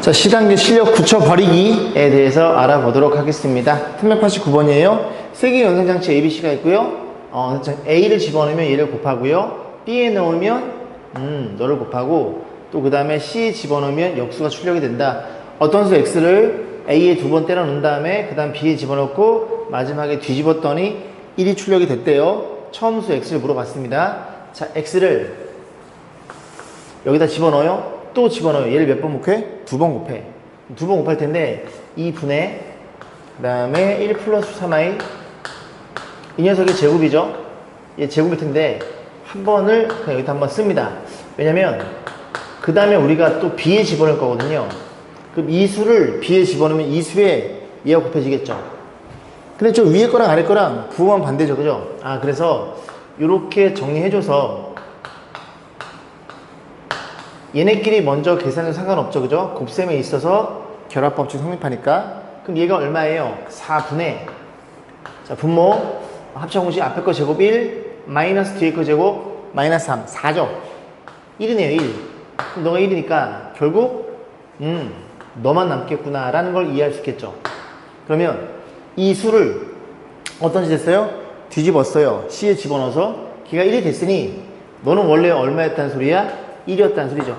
자, 시간계 실력 굳혀버리기에 대해서 알아보도록 하겠습니다. 389번이에요. 세개 연산장치 ABC가 있고요. A를 집어넣으면 얘를 곱하고요. B에 넣으면 너를 곱하고, 또 그 다음에 C에 집어넣으면 역수가 출력이 된다. 어떤 수 X를 A에 두 번 때려 넣은 다음에 그 다음 B에 집어넣고 마지막에 뒤집었더니 1이 출력이 됐대요. 처음 수 X를 물어봤습니다. 자, X를 여기다 집어넣어요. 또 집어넣어요. 얘를 몇 번 곱해? 두 번 곱해. 두 번 곱할 텐데 2분의 그 다음에 1 플러스 3i 이 녀석의 제곱이죠. 얘 제곱일 텐데 한 번을 그냥 여기다 한번 씁니다. 왜냐면 그 다음에 우리가 또 B에 집어넣을 거거든요. 그럼 이 수를 B에 집어넣으면 이 수에 얘가 곱해지겠죠. 근데 저 위에 거랑 아래 거랑 부호만 반대죠. 그죠? 그래서 이렇게 정리해줘서 얘네끼리 먼저 계산은 상관없죠. 그죠? 곱셈에 있어서 결합법칙 성립하니까. 그럼 얘가 얼마예요? 4분의 자, 분모 합차공식 앞에 거 제곱 1 마이너스 뒤에 거 제곱 마이너스 3 4죠. 1이네요. 1. 그럼 너가 1이니까 결국 너만 남겠구나 라는 걸 이해할 수 있겠죠. 그러면 이 수를 어떤 짓 했어요? 뒤집었어요. C에 집어넣어서 걔가 1이 됐으니 너는 원래 얼마였다는 소리야? 1이었다는 소리죠.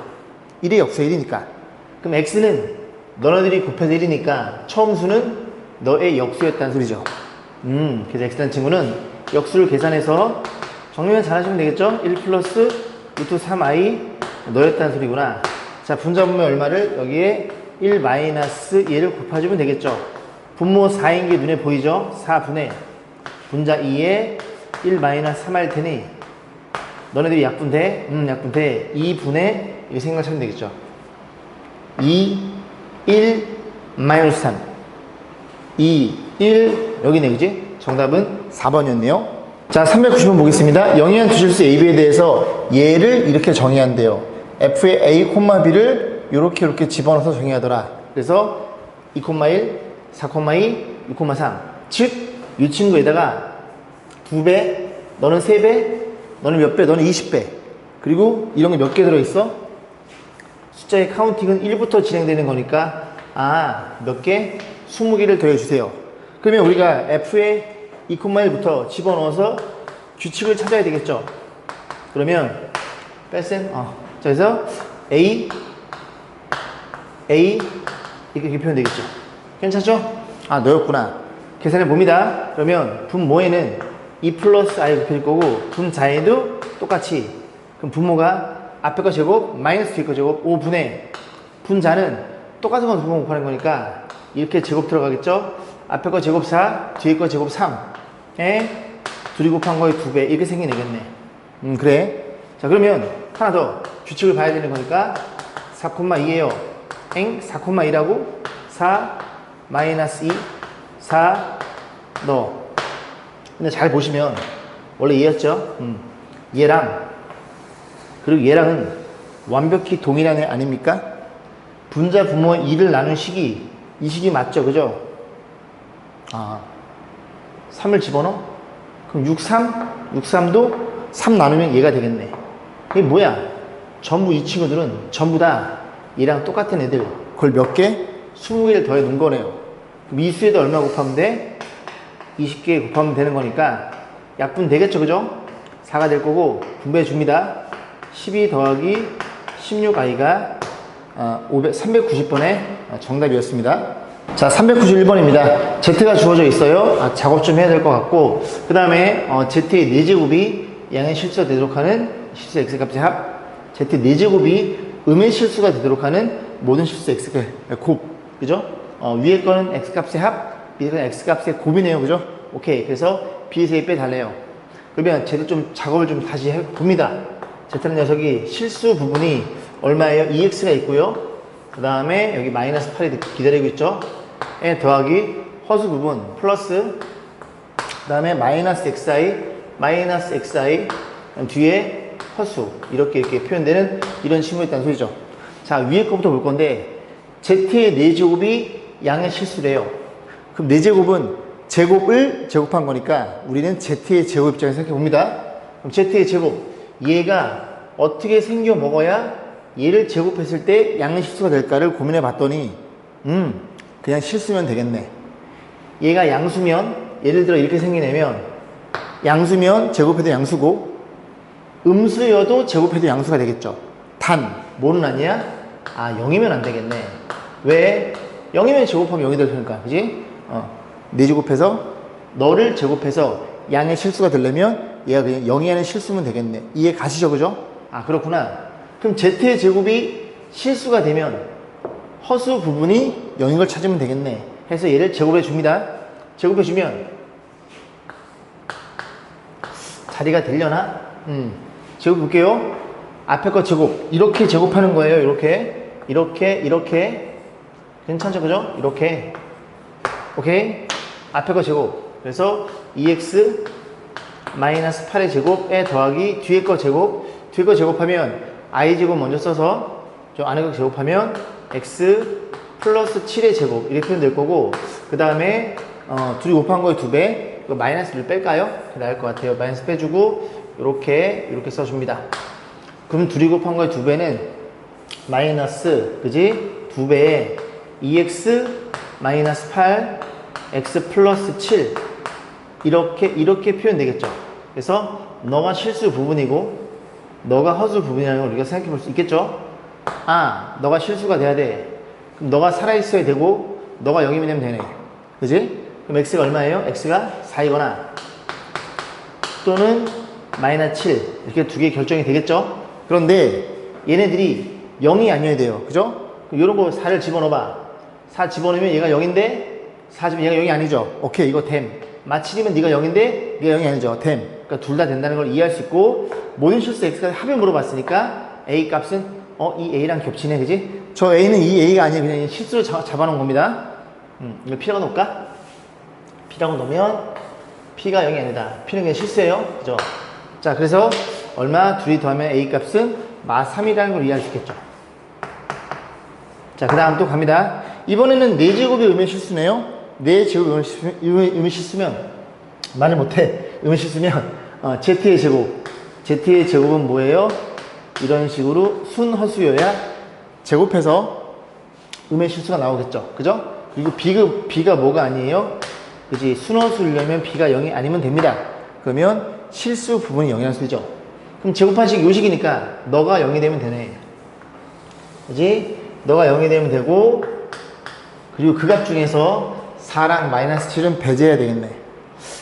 1의 역수 1이니까. 그럼 X는 너네들이 곱해서 1이니까 처음 수는 너의 역수였다는 소리죠. 그래서 X라는 친구는 역수를 계산해서 정리만 잘 하시면 되겠죠? 1 플러스 루트 3i 너였다는 소리구나. 자, 분자 보면 얼마를 여기에 1 마이너스 얘를 곱해주면 되겠죠. 분모 4인 게 눈에 보이죠? 4분의 분자 2에 1 마이너스 3할 테니 너네들이 약분돼? 약분돼. 2분의 이거 생각하면 되겠죠. 2, 1, 마이너스 3. 2, 1, 여기네, 그지? 정답은 4번이었네요. 자, 390번 보겠습니다. 영이한 두실수 AB에 대해서 얘를 이렇게 정의한대요. F의 A, B를 이렇게 집어넣어서 정의하더라. 그래서 2,1, 4,2, 6,3. 즉, 이 친구에다가 2배, 너는 3배, 너는 몇 배? 너는 20배. 그리고 이런 게 몇 개 들어있어? 숫자의 카운팅은 1부터 진행되는 거니까 몇 개? 20개를 더해주세요. 그러면 우리가 F의 2,1부터 집어넣어서 규칙을 찾아야 되겠죠. 그러면 뺄셈 자, 그래서 A 이렇게 표현 되겠죠. 괜찮죠? 너였구나. 계산해 봅니다. 그러면 분모에는 2 플러스 i 곱해질 거고 분자에도 똑같이. 그럼 분모가 앞에 거 제곱 마이너스 뒤에 거 제곱 5분의 분자는 똑같은 건 두 번 곱하는 거니까 이렇게 제곱 들어가겠죠. 앞에 거 제곱 4 뒤에 거 제곱 3에 둘이 곱한 거에 2배 이렇게 생겨내겠네. 그래. 자, 그러면 하나 더 규칙을 봐야 되는 거니까 4,2에요 4,2라고 4 마이너스 2 4 넣어. 근데 잘 보시면 원래 얘였죠. 얘랑 그리고 얘랑은 완벽히 동일한 애 아닙니까? 분자 분모의 2를 나눈 식이 이 식이 맞죠, 그죠? 3을 집어넣어? 그럼 63도 3 나누면 얘가 되겠네. 이게 뭐야? 전부 이 친구들은 전부 다 얘랑 똑같은 애들. 그걸 몇 개? 20개를 더해 놓은 거네요. 그럼 이 수에다 얼마 곱하면 돼? 20개 곱하면 되는 거니까 약분 되겠죠, 그죠? 4가 될 거고 분배해 줍니다. 12 더하기 16i가 390번의 정답이었습니다. 자, 391번입니다. Z가 주어져 있어요. 작업 좀 해야 될 것 같고, 그 다음에 Z의 4제곱이 양의 실수가 되도록 하는 실수 X값의 합, Z 4제곱이 음의 실수가 되도록 하는 모든 실수 X의 곱, 그죠? 위에 거는 X값의 합, 밑에 거는 X값의 곱이네요, 그죠? 오케이. 그래서 B에서 A 빼달래요. 그러면 Z 좀 작업을 좀 다시 해봅니다. Z라는 녀석이 실수 부분이 얼마예요? 2X가 있고요. 그 다음에 여기 마이너스 8이 기다리고 있죠. 에 더하기 허수 부분 플러스 그 다음에 마이너스 XI 뒤에 허수 이렇게 표현되는 이런 식물이 있다는 소리죠. 자, 위에 거부터 볼 건데 Z의 4제곱이 양의 실수래요. 그럼 4제곱은 제곱을 제곱한 거니까 우리는 Z의 제곱 입장에서 생각해 봅니다. 그럼 Z의 제곱 얘가 어떻게 생겨 먹어야 얘를 제곱했을 때 양의 실수가 될까를 고민해 봤더니 그냥 실수면 되겠네. 얘가 양수면 예를 들어 이렇게 생기냐면 양수면 제곱해도 양수고 음수여도 제곱해도 양수가 되겠죠. 단 뭐는 아니야? 아 0이면 안 되겠네. 왜? 0이면 제곱하면 0이 될 테니까 그지? 네 제곱해서 너를 제곱해서 양의 실수가 되려면 얘가 그냥 0이 아닌 실수면 되겠네. 이해 가시죠 그죠? 아 그렇구나. 그럼 z의 제곱이 실수가 되면 허수 부분이 0인 걸 찾으면 되겠네. 해서 얘를 제곱해 줍니다. 제곱해 주면 자리가 되려나? 제곱 볼게요. 앞에 거 제곱 이렇게 제곱하는 거예요. 이렇게 괜찮죠 그죠? 이렇게 오케이. 앞에 거 제곱 그래서 2x 마이너스 8의 제곱에 더하기 뒤에 거 제곱하면 i 제곱 먼저 써서 저 안에 거 제곱하면 x 플러스 7의 제곱 이렇게 표현될 거고 그 다음에 둘이 곱한 거에 2배 이거 마이너스를 뺄까요? 나을 것 같아요. 마이너스 빼주고 이렇게 써줍니다. 그럼 둘이 곱한 거에 2배는 마이너스 그지? 2배에 2x 마이너스 8 x 플러스 7 이렇게 표현되겠죠. 그래서 너가 실수 부분이고 너가 허수 부분이라는 걸 우리가 생각해 볼 수 있겠죠. 아 너가 실수가 돼야 돼. 그럼 너가 살아있어야 되고 너가 0이면 되네. 그지? 그럼 x가 얼마예요? x가 4이거나 또는 마이너스 7 이렇게 두 개 결정이 되겠죠. 그런데 얘네들이 0이 아니어야 돼요. 그죠? 그럼 이런 거 4를 집어넣어봐. 4 집어넣으면 얘가 0인데 4 집으면 얘가 0이 아니죠. 오케이 이거 됨. 마칠이면 네가 0인데 네가 0이 아니죠. 됨. 그러니까 둘 다 된다는 걸 이해할 수 있고 모든 실수 x가 합을 물어봤으니까 a 값은 이 a랑 겹치네 그지? 저 a는 이 a가 아니에요. 그냥 실수로 잡아놓은 겁니다. 이거 p라고 놓을까? p라고 놓으면 p가 0이 아니다. p는 그냥 실수예요. 그죠? 자 그래서 얼마? 둘이 더하면 a 값은 마 3이라는 걸 이해할 수 있겠죠. 자 그 다음 또 갑니다. 이번에는 4제곱의 의미 실수네요. 4제곱 의미 실수면 말을 못해. 의미 실수면 z의 제곱은 뭐예요? 이런 식으로 순허수여야 제곱해서 의미 실수가 나오겠죠. 그죠? 그리고 b가 뭐가 아니에요? 그지? 순허수려면 b가 0이 아니면 됩니다. 그러면 실수 부분이 0이라는 소리죠. 그럼 제곱한식 요식이니까 너가 0이 되면 되네. 그지? 너가 0이 되면 되고 그리고 그 값 중에서 4랑 마이너스 7은 배제해야 되겠네.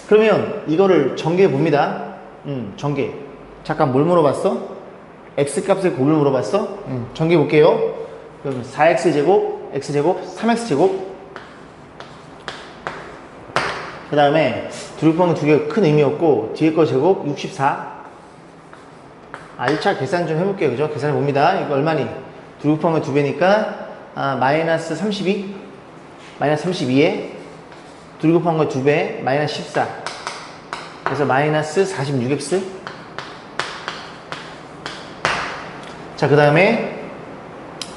그러면 이거를 전개해 봅니다. 전개. 잠깐 뭘 물어봤어? x값의 곱을 물어봤어? 전개해 볼게요. 그럼 4x제곱, x제곱, 3x제곱 그 다음에 둘이 곱한 거 두 개가 큰 의미 없고 뒤에 거 제곱 64 1차 계산 좀 해볼게요. 그죠? 계산해 봅니다. 이거 얼마니? 둘이 곱한 거 2배니까 마이너스 32 마이너스 32에 둘이 곱한 거 2배 마이너스 14 그래서 마이너스 46x 자 그 다음에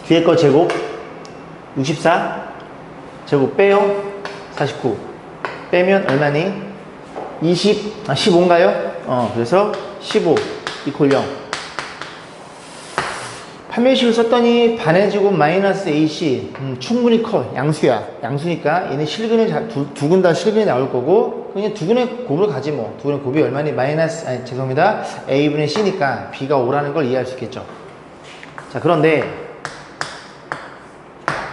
뒤에 거 제곱 64 제곱 빼요 49 빼면 얼마니? 15인가요? 그래서 15 이퀄 0 판매식을 썼더니 반의 제곱 마이너스 AC 충분히 커. 양수니까 얘는 실근을 두 근 다 실근이 나올 거고 그냥 두 근의 곱으로 가지 뭐. 두 근의 곱이 얼마니? 죄송합니다. A분의 C니까 B가 5라는 걸 이해할 수 있겠죠. 자 그런데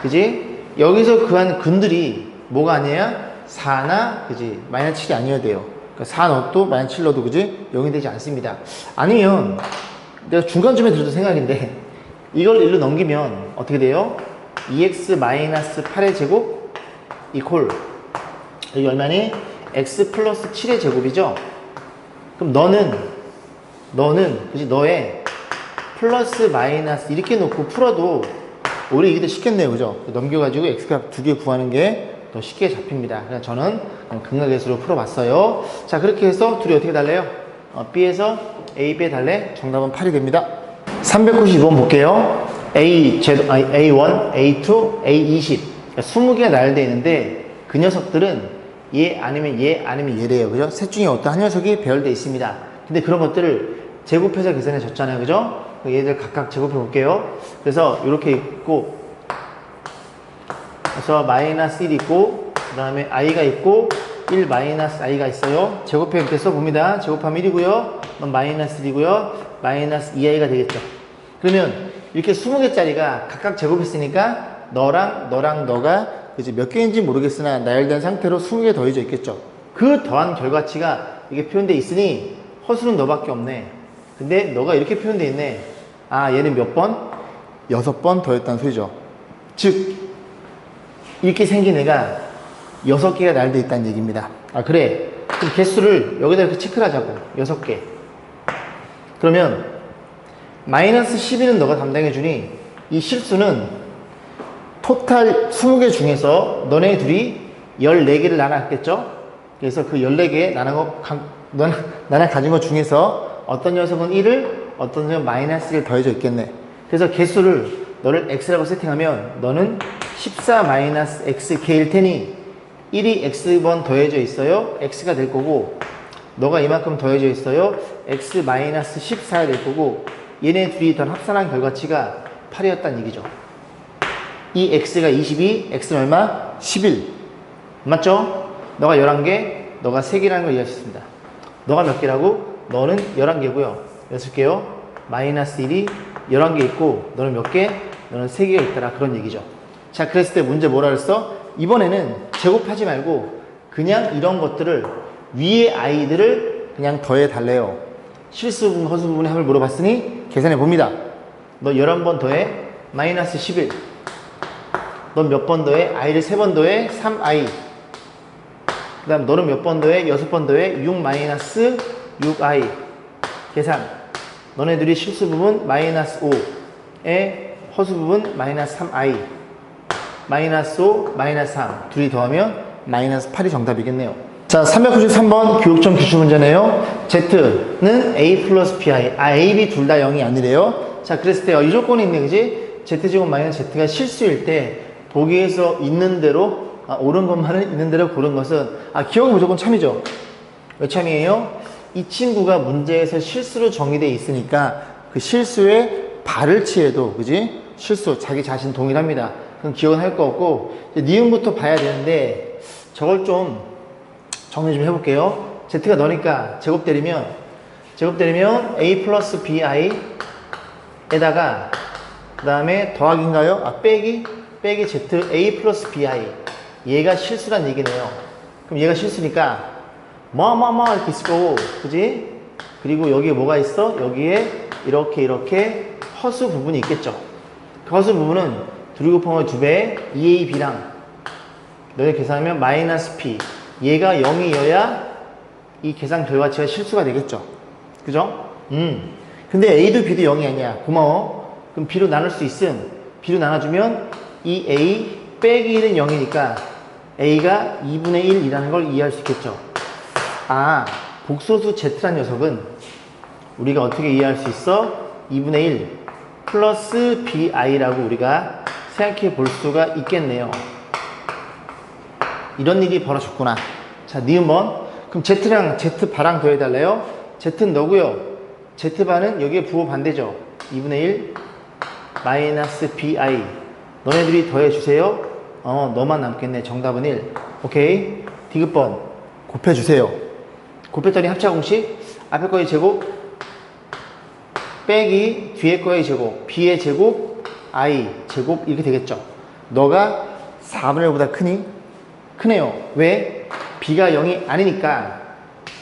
그지? 여기서 구한 근들이 뭐가 아니야? 4나 그지? 마이너스 7이 아니어야 돼요. 그러니까 4 넣어도 마이너스 7 넣어도 그지? 0이 되지 않습니다. 아니면 내가 중간쯤에 들어도 생각인데 이걸 1로 넘기면 어떻게 돼요? 2x-8의 제곱 이퀄 여기 얼마니? x 플러스 7의 제곱이죠? 그럼 너는 그치? 너의 플러스 마이너스 이렇게 놓고 풀어도 오히려 이게 더 쉽겠네요. 그죠? 넘겨가지고 x값 두 개 구하는 게 더 쉽게 잡힙니다. 그냥 저는 극락계수로 풀어봤어요. 자 그렇게 해서 둘이 어떻게 달래요? B에서 A, B 달래 정답은 8이 됩니다. 392번 볼게요. A1, A2, A20 그러니까 20개가 나열되어 있는데 그 녀석들은 얘 아니면 얘래요. 그죠? 셋 중에 어떤 한 녀석이 배열되어 있습니다. 근데 그런 것들을 제곱해서 계산해 줬잖아요. 그죠? 얘들 각각 제곱해 볼게요. 그래서 이렇게 있고, 그래서 마이너스 1 있고, 그 다음에 i가 있고, 1 마이너스 i가 있어요. 제곱해 이렇게 써봅니다. 제곱하면 1이고요. 마이너스 1이고요. 마이너스 2i가 되겠죠. 그러면 이렇게 20개짜리가 각각 제곱했으니까 너랑 너가 이제 몇 개인지 모르겠으나 나열된 상태로 20개 더해져 있겠죠. 그 더한 결과치가 이게 표현되어 있으니 허수는 너밖에 없네. 근데 너가 이렇게 표현되어 있네. 아, 얘는 몇 번? 6번 더했다는 소리죠. 즉 이렇게 생긴 애가 6개가 나열되어 있다는 얘기입니다. 아, 그래. 그럼 개수를 여기다 이렇게 체크를 하자고. 6개. 그러면 마이너스 12는 너가 담당해 주니 이 실수는 토탈 20개 중에서 너네 둘이 14개를 나눴겠죠? 그래서 그 14개 나눠 가진 것 중에서 어떤 녀석은 1을, 어떤 녀석은 마이너스 1을 더해져 있겠네. 그래서 개수를 너를 x라고 세팅하면 너는 14 마이너스 xk일 테니 1이 x번 더해져 있어요. x가 될 거고, 너가 이만큼 더해져 있어요. x 마이너스 14가 될 거고, 얘네 둘이 더 합산한 결과치가 8이었다는 얘기죠. 이 x가 22, x는 얼마? 11. 맞죠? 너가 11개, 너가 3개라는 걸 이해할 수 있습니다. 너가 몇 개라고? 너는 11개고요. 6개요. 마이너스 1이 11개 있고, 너는 몇 개? 너는 3개가 있더라. 그런 얘기죠. 자, 그랬을 때 문제 뭐라 그랬어? 이번에는 제곱하지 말고 그냥 이런 것들을 위에 아이들을 그냥 더해 달래요. 실수 부분, 허수 부분의 합을 물어봤으니 계산해 봅니다. 너 11번 더해 마이너스 11. 넌 몇 번 더해? i를 3번 더해 3i. 그 다음 너는 몇 번 더해? 6번 더해 6 마이너스 6i. 계산. 너네들이 실수 부분 마이너스 5에 허수 부분 마이너스 3i. 마이너스 5, 마이너스 3. 둘이 더하면 마이너스 8이 정답이겠네요. 자, 393번 교육청 기출문제네요. Z는 A 플러스 BI. 아, A, B 둘 다 0이 아니래요. 자, 그랬을 때 이 조건이 있네, 그지? Z제곱 마이너스 Z가 실수일 때 보기에서 있는 대로, 옳은 것만은 있는 대로 고른 것은, 기억은 무조건 참이죠. 왜 참이에요? 이 친구가 문제에서 실수로 정의되어 있으니까 그 실수에 발을 치해도, 그지? 실수, 자기 자신 동일합니다. 그럼 기억은 할 거 없고, 니은부터 봐야 되는데, 저걸 좀 정리 좀 해볼게요. Z가 너니까 제곱 때리면 A 플러스 BI 에다가, 그 다음에 더하기인가요? 빼기 Z A 플러스 BI. 얘가 실수란 얘기네요. 그럼 얘가 실수니까, 이렇게 있을 거고, 그지? 그리고 여기에 뭐가 있어? 여기에 이렇게 허수 부분이 있겠죠. 그 허수 부분은 2 곱하기 2배 2AB랑 너네 계산하면 마이너스 P. 얘가 0이어야 이 계산 결과치가 실수가 되겠죠. 그죠? 근데 A도 B도 0이 아니야. 고마워. 그럼 B로 나눌 수 있음. B로 나눠주면 이 A 빼기 1은 0이니까 A가 2분의 1이라는 걸 이해할 수 있겠죠. 복소수 Z란 녀석은 우리가 어떻게 이해할 수 있어? 2분의 1 플러스 BI라고 우리가 생각해 볼 수가 있겠네요. 이런 일이 벌어졌구나. 자, 니은번. 그럼 Z랑 Z바랑 더해달래요? Z는 너고요. Z바는 여기에 부호 반대죠. 2분의 1 마이너스 BI. 너네들이 더해주세요. 너만 남겠네. 정답은 1. 오케이. 디귿번. 곱해주세요. 곱했더니 합차공식. 앞에 거의 제곱 빼기 뒤에 거의 제곱. B의 제곱 I 제곱 이렇게 되겠죠. 너가 4분의 1보다 크니? 크네요. 왜? B가 0이 아니니까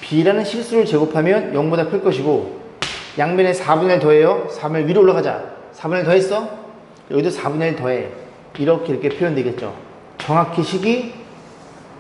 B라는 실수를 제곱하면 0보다 클 것이고, 양변에 4분의 1 더해요. 4분의 1 위로 올라가자. 4분의 1 더했어? 여기도 4분의 1 더해. 이렇게 표현되겠죠. 정확히 식이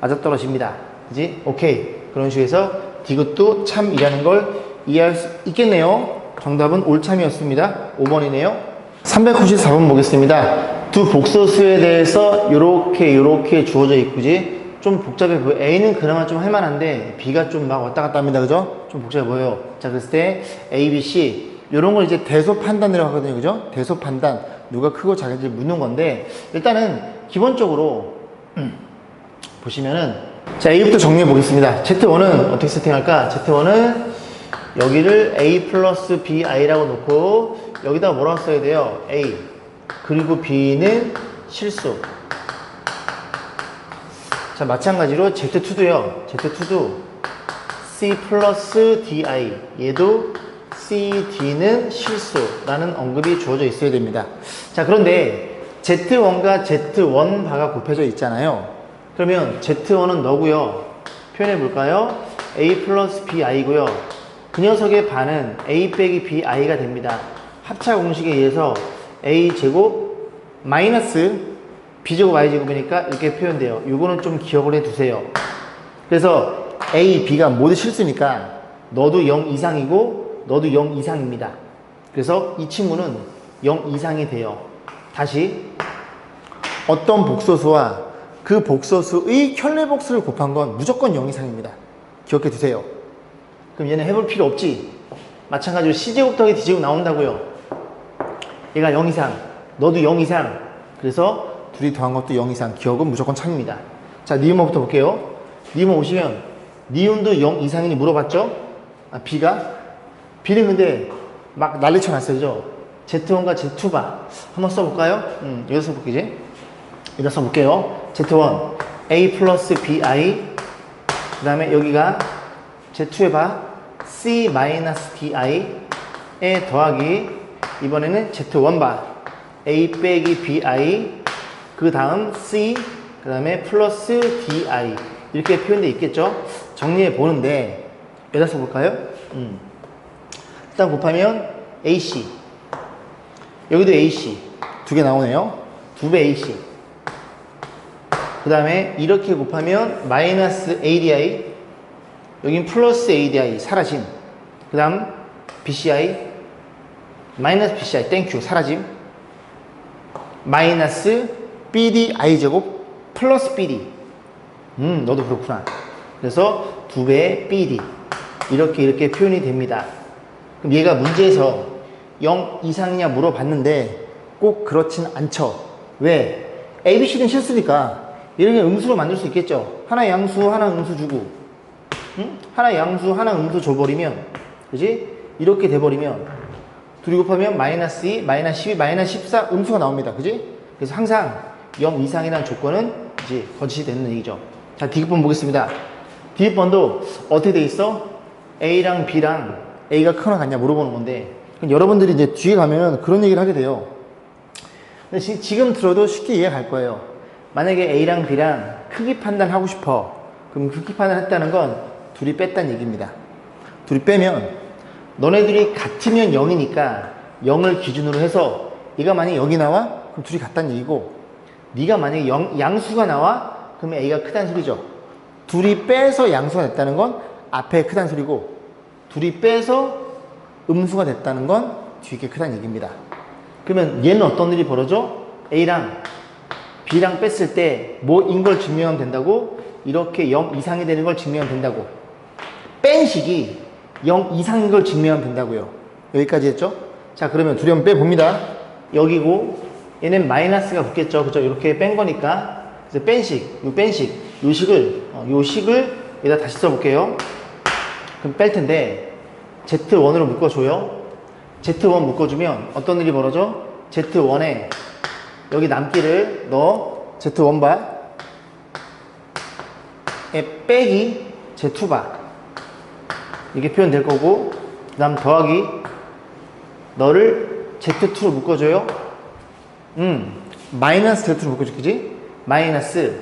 맞아떨어집니다. 그지? 오케이. 그런 식으로 해서 디귿도 참이라는 걸 이해할 수 있겠네요. 정답은 올참이었습니다. 5번이네요. 394번 보겠습니다. 두 복소수에 대해서 요렇게 주어져 있고지. 좀 복잡해 보여. A는 그나마 좀 할만한데 B가 좀 막 왔다 갔다 합니다. 그죠? 좀 복잡해 보여요. 자, 그랬을 때 A, B, C 요런 걸 이제 대소 판단이라고 하거든요. 그죠? 대소 판단. 누가 크고 작은지 묻는 건데, 일단은 기본적으로 보시면은, 자, A부터 정리해 보겠습니다. Z1은 어떻게 세팅할까? Z1은 여기를 A 플러스 BI라고 놓고 여기다 뭐라고 써야 돼요? A. 그리고 B는 실수. 자, 마찬가지로 Z2도요. Z2도 C 플러스 DI. 얘도 C, D는 실수라는 언급이 주어져 있어야 됩니다. 자, 그런데 Z1과 Z1 바가 곱해져 있잖아요. 그러면 Z1은 너고요. 표현해 볼까요? A 플러스 BI고요. 그 녀석의 반은 A 빼기 BI가 됩니다. 합차 공식에 의해서 A제곱 마이너스 B제곱 Y제곱이니까 이렇게 표현돼요. 이거는 좀 기억을 해 두세요. 그래서 A, B가 모두 실수니까 너도 0 이상이고 너도 0 이상입니다. 그래서 이 친구는 0 이상이 돼요. 다시 어떤 복소수와 그 복소수의 켤레복수를 곱한 건 무조건 0 이상입니다. 기억해 두세요. 그럼 얘는 해볼 필요 없지. 마찬가지로 C제곱 더하기 D제곱 나온다고요. 얘가 0 이상, 너도 0 이상. 그래서 둘이 더한 것도 0 이상. 기억은 무조건 참입니다. 자, 니은모부터 볼게요. 니은모 오시면 니은도 0 이상이니 물어봤죠? 아, B가? B는 근데 막 난리쳐 놨어요. 그죠? Z1과 Z2바 한번 써볼까요? 여기서 써볼게지? 여기다 써볼게요. Z1 A 플러스 BI 그 다음에 여기가 Z2의 바 C 마이너스 DI에 더하기 이번에는 Z1 바 A 빼기 BI 그 다음 C 그 다음에 플러스 DI 이렇게 표현되어 있겠죠? 정리해 보는데 여기다 써볼까요? 일단 곱하면 AC 여기도 AC 두 개 나오네요. 2배 AC 그 다음에 이렇게 곱하면 마이너스 ADI 여긴 플러스 ADI 사라짐 그 다음 BCI 마이너스 BCI 땡큐 사라짐 마이너스 BDI 제곱 플러스 BD 너도 그렇구나. 그래서 2배의 BD 이렇게 표현이 됩니다. 그럼 얘가 문제에서 0 이상이냐 물어봤는데 꼭 그렇진 않죠. 왜? ABC는 실수니까 얘를 그냥 음수로 만들 수 있겠죠. 하나 양수 하나 음수 주고 하나 양수 하나 음수 줘버리면 그지? 이렇게 돼버리면 둘이 곱하면 마이너스 2, 마이너스 12, 마이너스 14 음수가 나옵니다. 그지? 그래서 항상 0 이상이라는 조건은 이제 거짓이 되는 얘기죠. 자, D급번 보겠습니다. D급번도 어떻게 돼 있어? A랑 B랑 A가 크거나 같냐 물어보는 건데 여러분들이 이제 뒤에 가면 그런 얘기를 하게 돼요. 근데 지금 들어도 쉽게 이해할 거예요. 만약에 A랑 B랑 크기 판단하고 싶어. 그럼 크기 판단했다는 건 둘이 뺐다는 얘기입니다. 둘이 빼면 너네들이 같으면 0이니까 0을 기준으로 해서 얘가 만약에 0이 나와? 그럼 둘이 같다는 얘기고 네가 만약에 양수가 나와? 그러면 A가 크다는 소리죠. 둘이 빼서 양수가 됐다는 건 앞에 크다는 소리고 둘이 빼서 음수가 됐다는 건 뒤에 크다는 얘기입니다. 그러면 얘는 어떤 일이 벌어져? A랑 B랑 뺐을 때 뭐인 걸 증명하면 된다고? 이렇게 0 이상이 되는 걸 증명하면 된다고. 뺀 식이 0 이상인 걸 증명하면 된다고요. 여기까지 했죠? 자, 그러면 둘이 한번 빼봅니다. 여기고 얘는 마이너스가 붙겠죠. 그죠? 이렇게 뺀 거니까. 그래서 뺀 식, 요 식을 여기다 다시 써볼게요. 그럼 뺄 텐데 Z1으로 묶어줘요. Z1 묶어주면 어떤 일이 벌어져? Z1에 여기 남기를 넣어 Z1바에 빼기 Z2바 이렇게 표현될 거고 그 다음 더하기 너를 Z2로 묶어줘요. 마이너스 Z2로 묶어줘. 그지? 마이너스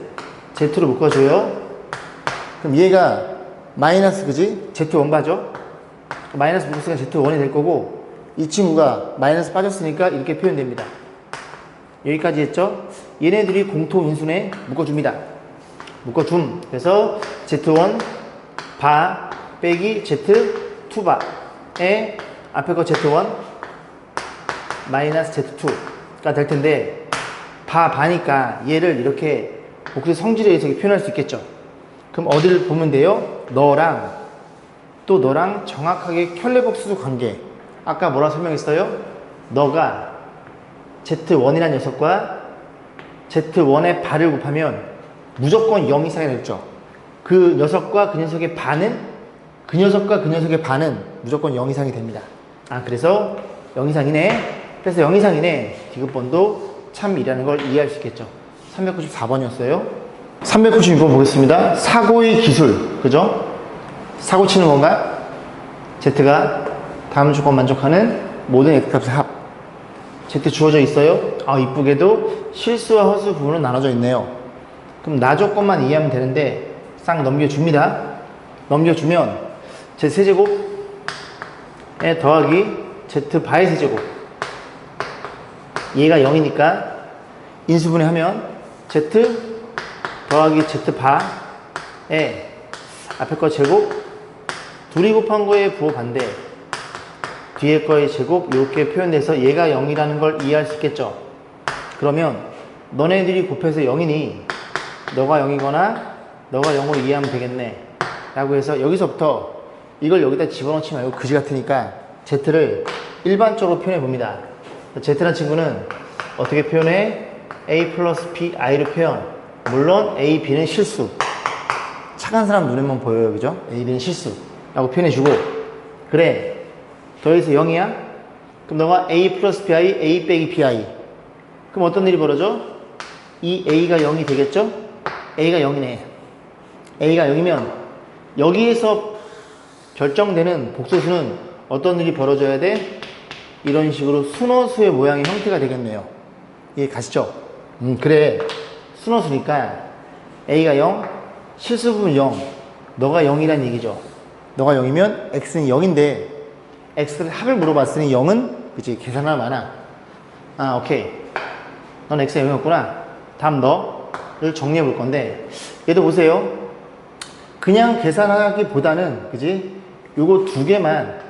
Z로 묶어줘요. 그럼 얘가 마이너스 그지? Z1바죠? 마이너스 묶었으니까 Z1이 될 거고 이 친구가 마이너스 빠졌으니까 이렇게 표현됩니다. 여기까지 했죠? 얘네들이 공통인수네 묶어줍니다. 묶어줌. 그래서 Z1 바 빼기 Z2바에 앞에 거 Z1 마이너스 Z2가 될 텐데 바니까 얘를 이렇게 복수 성질에 의해서 표현할 수 있겠죠. 그럼 어디를 보면 돼요? 너랑 또 너랑 정확하게 켤레복수 관계. 아까 뭐라고 설명했어요? 너가 Z1이라는 녀석과 Z1의 발을 곱하면 무조건 0 이상이 됐죠. 그 녀석과 그 녀석의 반은 그 녀석과 그 녀석의 반은 무조건 0 이상이 됩니다. 아, 그래서 0 이상이네. 그래서 0 이상이네. 디귿번도 참이라는 걸 이해할 수 있겠죠. 394번이었어요. 396번 보겠습니다. 사고의 기술. 그죠? 사고 치는 건가? Z가 다음 조건 만족하는 모든 X값의 합. Z 주어져 있어요. 아, 이쁘게도 실수와 허수 부분은 나눠져 있네요. 그럼 나 조건만 이해하면 되는데 싹 넘겨줍니다. 넘겨주면 Z 세제곱에 더하기 Z 바의 세제곱. 얘가 0이니까 인수분해 하면 Z 더하기 Z 바에 앞에 거 제곱 둘이 곱한 거에 부호 반대 뒤에 거의 제곱 이렇게 표현돼서 얘가 0이라는 걸 이해할 수 있겠죠. 그러면 너네들이 곱해서 0이니 너가 0이거나 너가 0으로 이해하면 되겠네 라고 해서 여기서부터 이걸 여기다 집어넣지 말고 그지 같으니까 Z를 일반적으로 표현해 봅니다. Z라는 친구는 어떻게 표현해? A 플러스 B, I로 표현. 물론 A, B는 실수. 착한 사람 눈에만 보여요. 그죠? A, B는 실수 라고 표현해 주고 그래 더해서 0이야? 그럼 너가 A 플러스 BI, A 빼기 BI. 그럼 어떤 일이 벌어져? 이 A가 0이 되겠죠? A가 0이네. A가 0이면 여기에서 결정되는 복소수는 어떤 일이 벌어져야 돼? 이런 식으로 순호수의 모양의 형태가 되겠네요. 이해 가시죠? 그래. 순호수니까 A가 0, 실수 부분 0. 너가 0이란 얘기죠. 너가 0이면 X는 0인데 X를 합을 물어봤으니 0은 그치 계산할 만한. 아, 오케이. 넌 X가 0이었구나. 다음 너를 정리해 볼 건데 얘도 보세요. 그냥 계산하기보다는 그지 요거 두 개만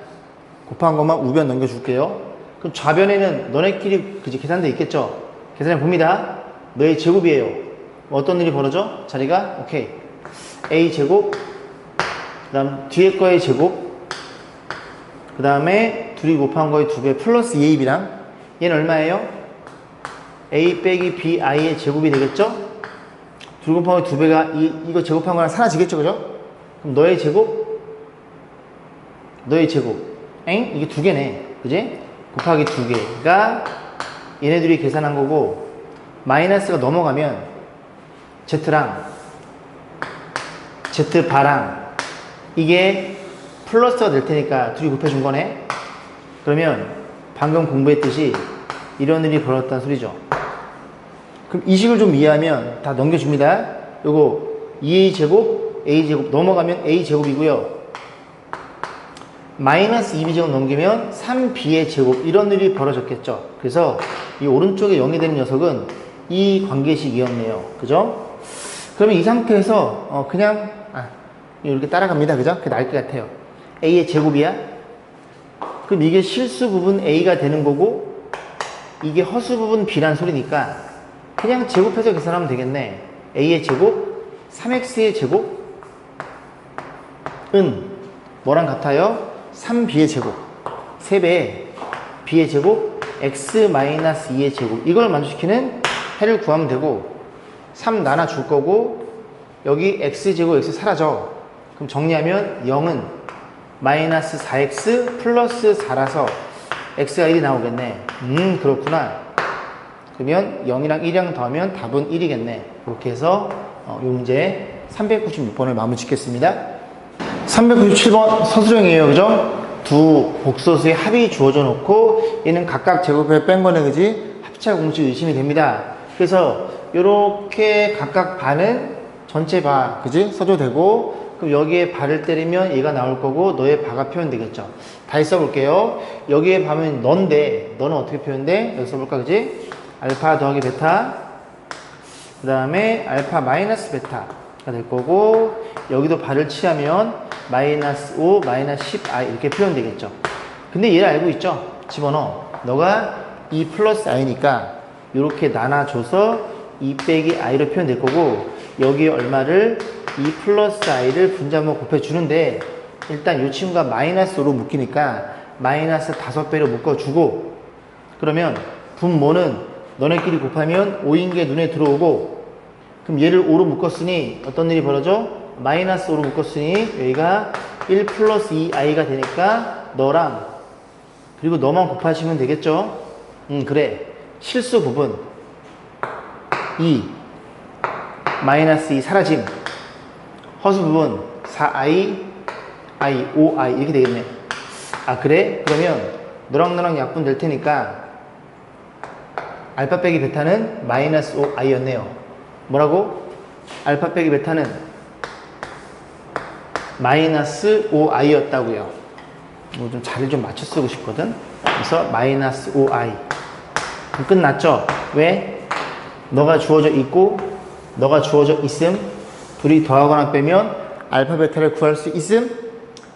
곱한 것만 우변 넘겨줄게요. 그럼 좌변에는 너네끼리 그지 계산돼 있겠죠. 계산해 봅니다. 너의 제곱이에요. 어떤 일이 벌어져? 자리가 오케이. A 제곱 그 다음 뒤에 거의 제곱 그 다음에 둘이 곱한 거의 2배 플러스 2AB랑 얘는 얼마예요? A 빼기 BI의 제곱이 되겠죠? 둘이 곱한 거의 2배가 이거 제곱한 거랑 사라지겠죠? 그죠? 그럼 너의 제곱 너의 제곱 엥? 이게 2개네 그지? 곱하기 2개가 얘네들이 계산한 거고 마이너스가 넘어가면 Z랑 Z 바랑 이게 플러스가 될 테니까 둘이 곱해준 거네. 그러면 방금 공부했듯이 이런 일이 벌어졌다는 소리죠. 그럼 이 식을 좀 이해하면 다 넘겨줍니다. 요거 2A 제곱 A 제곱 넘어가면 A 제곱이고요. 마이너스 2B 제곱 넘기면 3B의 제곱 이런 일이 벌어졌겠죠. 그래서 이 오른쪽에 0이 되는 녀석은 이 관계식이었네요. 그죠? 그러면 이 상태에서 그냥 이렇게 따라갑니다. 그죠? 그게 나을 것 같아요. A의 제곱이야? 그럼 이게 실수 부분 A가 되는 거고 이게 허수 부분 B란 소리니까 그냥 제곱해서 계산하면 되겠네. A의 제곱 3X의 제곱은 뭐랑 같아요? 3B의 제곱 3배 B의 제곱 X-2의 제곱 이걸 만족시키는 해를 구하면 되고 3 나눠줄 거고 여기 X제곱 X 사라져. 그럼 정리하면 0은 마이너스 4X 플러스 4라서 X가 1이 나오겠네. 그렇구나. 그러면 0이랑 1이랑 더하면 답은 1이겠네. 이렇게 해서 이 문제 396번을 마무리 짓겠습니다. 397번 서술형이에요. 그죠? 두 복소수의 합이 주어져 놓고 얘는 각각 제곱해 뺀 거네. 그지? 합차 공식 의심이 됩니다. 그래서 이렇게 각각 반은 전체 바 그지? 써도 되고 그럼 여기에 바를 때리면 얘가 나올 거고 너의 바가 표현되겠죠. 다시 써볼게요. 여기에 바면 너인데 너는 어떻게 표현돼? 여기 써볼까 그지? 알파 더하기 베타 그 다음에 알파 마이너스 베타가 될 거고 여기도 바를 취하면 마이너스 5 마이너스 10i 이렇게 표현되겠죠. 근데 얘를 알고 있죠? 집어넣어. 너가 2 플러스 i니까 이렇게 나눠줘서 2 빼기 i로 표현될 거고 여기에 얼마를 2 플러스 i를 분자모 곱해주는데 일단 이 친구가 마이너스 5로 묶이니까 마이너스 5배로 묶어주고 그러면 분모는 너네끼리 곱하면 5인 게 눈에 들어오고 그럼 얘를 5로 묶었으니 어떤 일이 벌어져? 마이너스 5로 묶었으니 여기가 1 플러스 2i가 되니까 너랑 그리고 너만 곱하시면 되겠죠? 그래. 실수 부분 2 마이너스 2 사라짐. 허수 부분 4i i 5i 이렇게 되겠네. 아 그래? 그러면 너랑 약분 될 테니까 알파 빼기 베타는 마이너스 5i였네요. 뭐라고? 알파 빼기 베타는 마이너스 5i였다고요. 뭐 좀 자리를 좀 맞춰 쓰고 싶거든. 그래서 마이너스 5i. 그럼 끝났죠? 왜? 너가 주어져 있고 너가 주어져 있음. 둘이 더하거나 빼면 알파 베타를 구할 수 있음.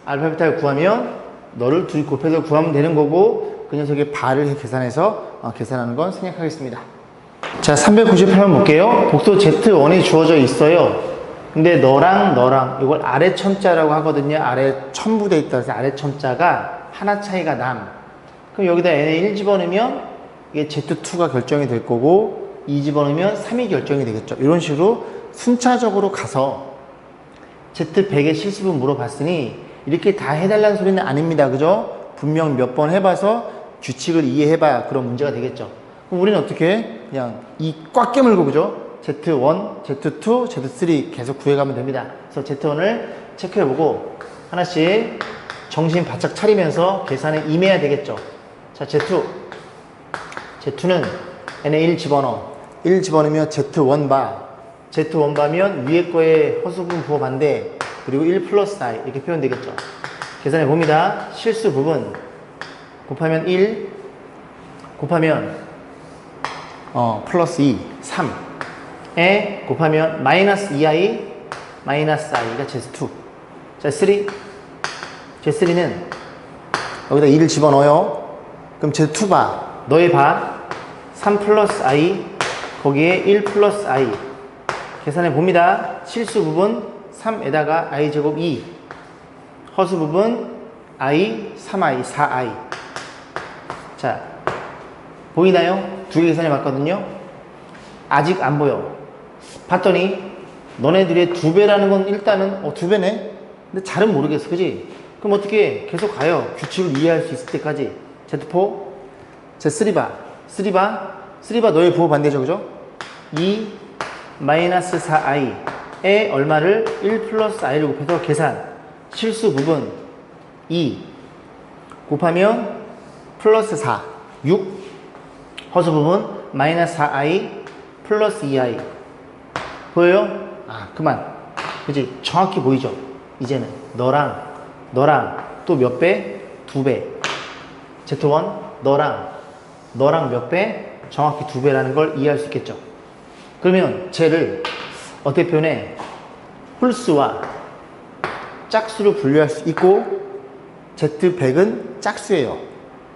알파 베타를 구하면 너를 둘이 곱해서 구하면 되는 거고 그 녀석의 바를 계산해서 계산하는 건 생략하겠습니다. 자, 398번 볼게요. 복도 Z1이 주어져 있어요. 근데 너랑 이걸 아래 첨자라고 하거든요. 아래 첨부되어 있다 해서 아래 첨자가 하나 차이가 남. 그럼 여기다 N에 1 집어넣으면 이게 Z2가 결정이 될 거고 2 집어넣으면 3이 결정이 되겠죠. 이런 식으로 순차적으로 가서 Z100의 실수분 물어봤으니 이렇게 다 해달라는 소리는 아닙니다. 그죠? 분명 몇 번 해봐서 규칙을 이해해봐야 그런 문제가 되겠죠. 그럼 우리는 어떻게 그냥 이 꽉 깨물고 그죠? Z1, Z2, Z3 계속 구해가면 됩니다. 그래서 Z1을 체크해보고 하나씩 정신 바짝 차리면서 계산에 임해야 되겠죠. 자, Z2는 N에 1 집어넣어. 1 집어넣으면 Z1 바. Z1 바면 위에 거에 허수분 부호 반대 그리고 1 플러스 I 이렇게 표현되겠죠. 계산해 봅니다. 실수 부분 곱하면 1 곱하면 플러스 2 3에 곱하면 마이너스 2i 마이너스 i가 Z2. 자, Z3는 여기다 2를 집어넣어요. 그럼 Z2 바 너의 바 3 플러스 i 거기에 1 플러스 i 계산해 봅니다. 실수 부분 3에다가 i 제곱 2 허수 부분 i 3i 4i. 자, 보이나요? 두 개 계산해 봤거든요. 아직 안 보여. 봤더니 너네들의 2배라는 건 일단은 2배네. 근데 잘은 모르겠어. 그지? 그럼 어떻게 계속 가요. 규칙을 이해할 수 있을 때까지. Z4 Z3바 3바 너의 부호 반대죠. 그죠? 2 마이너스 4i에 얼마를 1 플러스 i를 곱해서 계산. 실수 부분 2 곱하면 플러스 4 6 허수 부분 마이너스 4i 플러스 2i 보여요? 아 그만. 그치? 정확히 보이죠? 이제는 너랑 또 몇 배? 2배. Z1 너랑 몇 배? 정확히 2배라는 걸 이해할 수 있겠죠. 그러면 쟤를 어떻게 표현해? 홀수와 짝수로 분류할 수 있고 Z100은 짝수예요.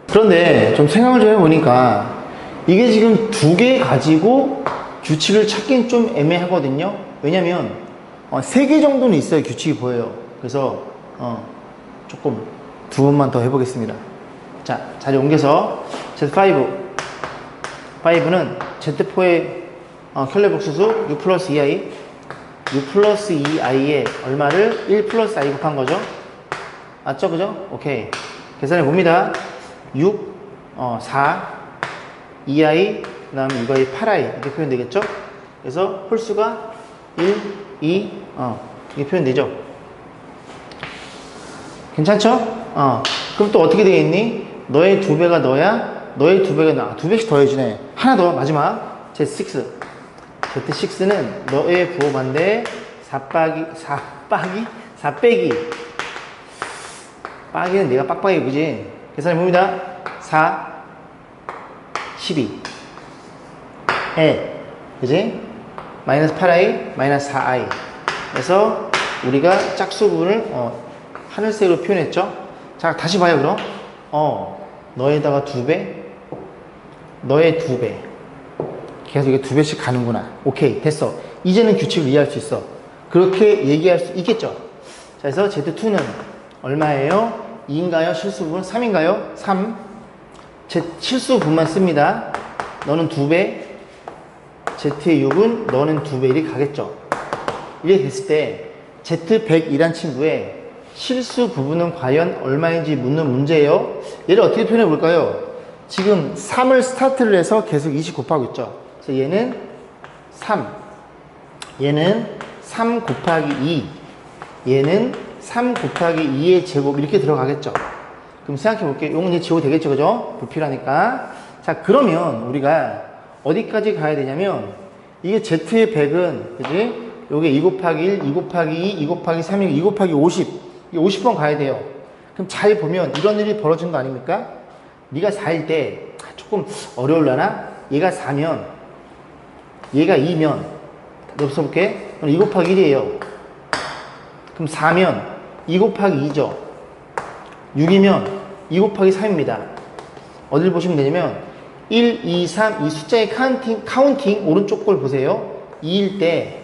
그런데 좀 생각을 좀 해보니까 이게 지금 2개 가지고 규칙을 찾긴 좀 애매하거든요. 왜냐면 3개 정도는 있어야 규칙이 보여요. 그래서 조금 2번만 더 해보겠습니다. 자, 자리 옮겨서 Z5는 Z4의 켤레복수수 6 플러스 2i 6 플러스 2i에 얼마를 1 플러스 i 곱한 거죠? 맞죠? 그죠? 오케이. 계산해 봅니다. 6, 4, 2i, 그 다음에 이거의 8i 이렇게 표현되겠죠? 그래서 홀수가 1, 2, 이렇게 표현되죠? 괜찮죠? 그럼 또 어떻게 되어 있니? 너의 2배가 너야? 너의 2배가 나. 2배씩 더해지네. 하나 더, 마지막. Z6. Z6는 너의 부호 반대 4 빼기. 빠기는 내가 빡빡이 그지? 계산해 봅니다. 4, 12. 그지? 마이너스 8i, 마이너스 4i. 그래서 우리가 짝수 부분을 하늘색으로 표현했죠? 자, 다시 봐요, 그럼. 너에다가 2배, 너의 2배. 계속 이게 2배씩 가는구나. 오케이, 됐어. 이제는 규칙을 이해할 수 있어. 그렇게 얘기할 수 있겠죠? 자, 그래서 Z2는 얼마예요? 2인가요? 실수 부분? 3인가요? 3. 실수 부분만 씁니다. 너는 2배, Z의 6은 너는 2배 이렇게 가겠죠? 이렇게 됐을 때 Z100이란 친구의 실수 부분은 과연 얼마인지 묻는 문제예요. 얘를 어떻게 표현해 볼까요? 지금 3을 스타트를 해서 계속 20 곱하고 있죠. 그래서 얘는 3, 얘는 3 곱하기 2, 얘는 3 곱하기 2의 제곱 이렇게 들어가겠죠. 그럼 생각해 볼게요. 이건 이제 지워도 되겠죠, 그죠? 불필요하니까. 자, 그러면 우리가 어디까지 가야 되냐면, 이게 Z의 100은, 그지? 요게 2 곱하기 1, 2 곱하기 2, 2 곱하기 3, 2 곱하기 50. 이게 50번 가야 돼요. 그럼 잘 보면 이런 일이 벌어지는 거 아닙니까? 네가 4일 때 조금 어려울라나? 얘가 4면, 얘가 2면, 여기 써볼게. 그럼 2 곱하기 1이에요. 그럼 4면 2 곱하기 2죠. 6이면 2 곱하기 3입니다. 어딜 보시면 되냐면 1, 2, 3 이 숫자의 카운팅 오른쪽 걸 보세요. 2일 때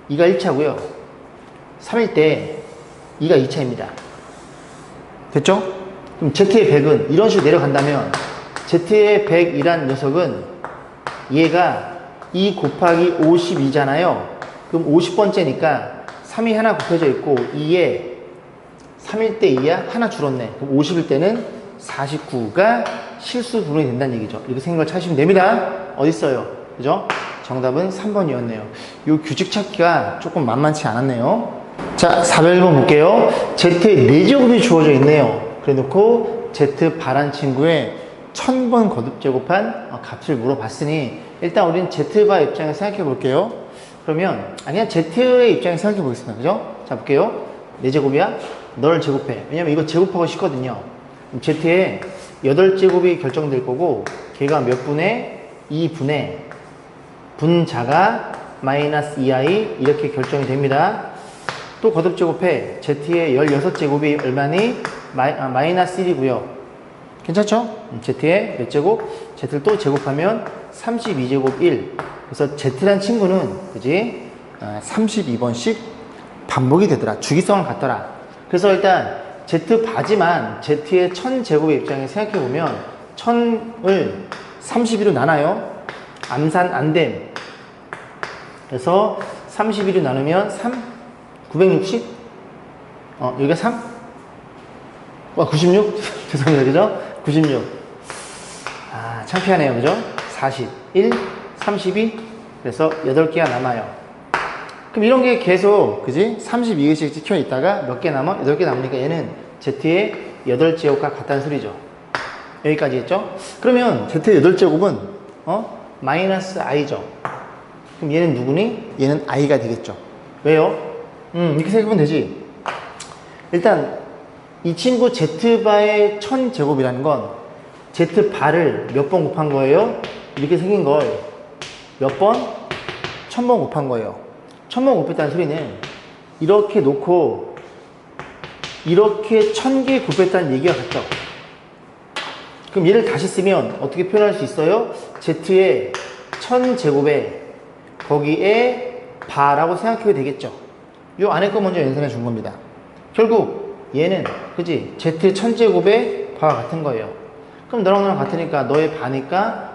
2가 1차고요. 3일 때 2가 2차입니다. 됐죠? 그럼 Z의 100은 이런 식으로 내려간다면 Z의 100이란 녀석은 얘가 2 곱하기 52잖아요. 그럼 50번째니까 3이 하나 곱해져 있고 2에 3일 때 2야? 하나 줄었네. 그럼 50일 때는 49가 실수 부분이 된다는 얘기죠. 이렇게 생각을 찾으시면 됩니다. 어딨어요? 그죠? 정답은 3번이었네요. 이 규칙 찾기가 조금 만만치 않았네요. 자, 401번 볼게요. Z의 4제곱이 주어져 있네요. 그래 놓고 Z 바란 친구의 1000번 거듭 제곱한 값을 물어봤으니 일단 우리는 Z바 입장에서 생각해 볼게요. 그러면 그냥 Z의 입장에서 생각해 보겠습니다. 그죠? 자, 볼게요. 4제곱이야? 널 제곱해. 왜냐면 이거 제곱하고 싶거든요. Z의 8제곱이 결정될 거고 걔가 몇 분의 2분의 분자가 마이너스 2i 이렇게 결정이 됩니다. 또 거듭 제곱해. Z의 16제곱이 얼마니? 마이너스 1이고요. 괜찮죠? Z의 몇 제곱? Z를 또 제곱하면 32제곱 1. 그래서 Z란 친구는 그지? 32번씩 반복이 되더라. 주기성을 갖더라. 그래서 일단 Z바지만 Z의 1000제곱의 입장에 생각해보면 1000을 32로 나눠요. 암산 안됨. 그래서 32로 나누면 3? 960? 여기가 3? 96? 죄송합니다. 그죠? 96. 아, 창피하네요. 그죠? 41, 32. 그래서 8개가 남아요. 그럼 이런 게 계속, 그지? 32개씩 찍혀 있다가 몇 개 남아? 8개 남으니까 얘는 Z의 8제곱과 같다는 소리죠. 여기까지 했죠? 그러면 Z의 8제곱은, 마이너스 i죠. 그럼 얘는 누구니? 얘는 i가 되겠죠. 왜요? 이렇게 생각하면 되지. 일단, 이 친구 Z바의 1000제곱이라는 건 Z바를 몇 번 곱한 거예요? 이렇게 생긴 걸 몇 번? 1000번 곱한 거예요. 1000번 곱했다는 소리는 이렇게 놓고 이렇게 1000개 곱했다는 얘기가 같죠. 그럼 얘를 다시 쓰면 어떻게 표현할 수 있어요? Z의 1000제곱에 거기에 바라고 생각해도 되겠죠. 요 안에 거 먼저 연산해 준 겁니다. 결국 얘는 그지? Z의 1000제곱에 바와 같은 거예요. 그럼 너랑 나랑 같으니까 너의 바니까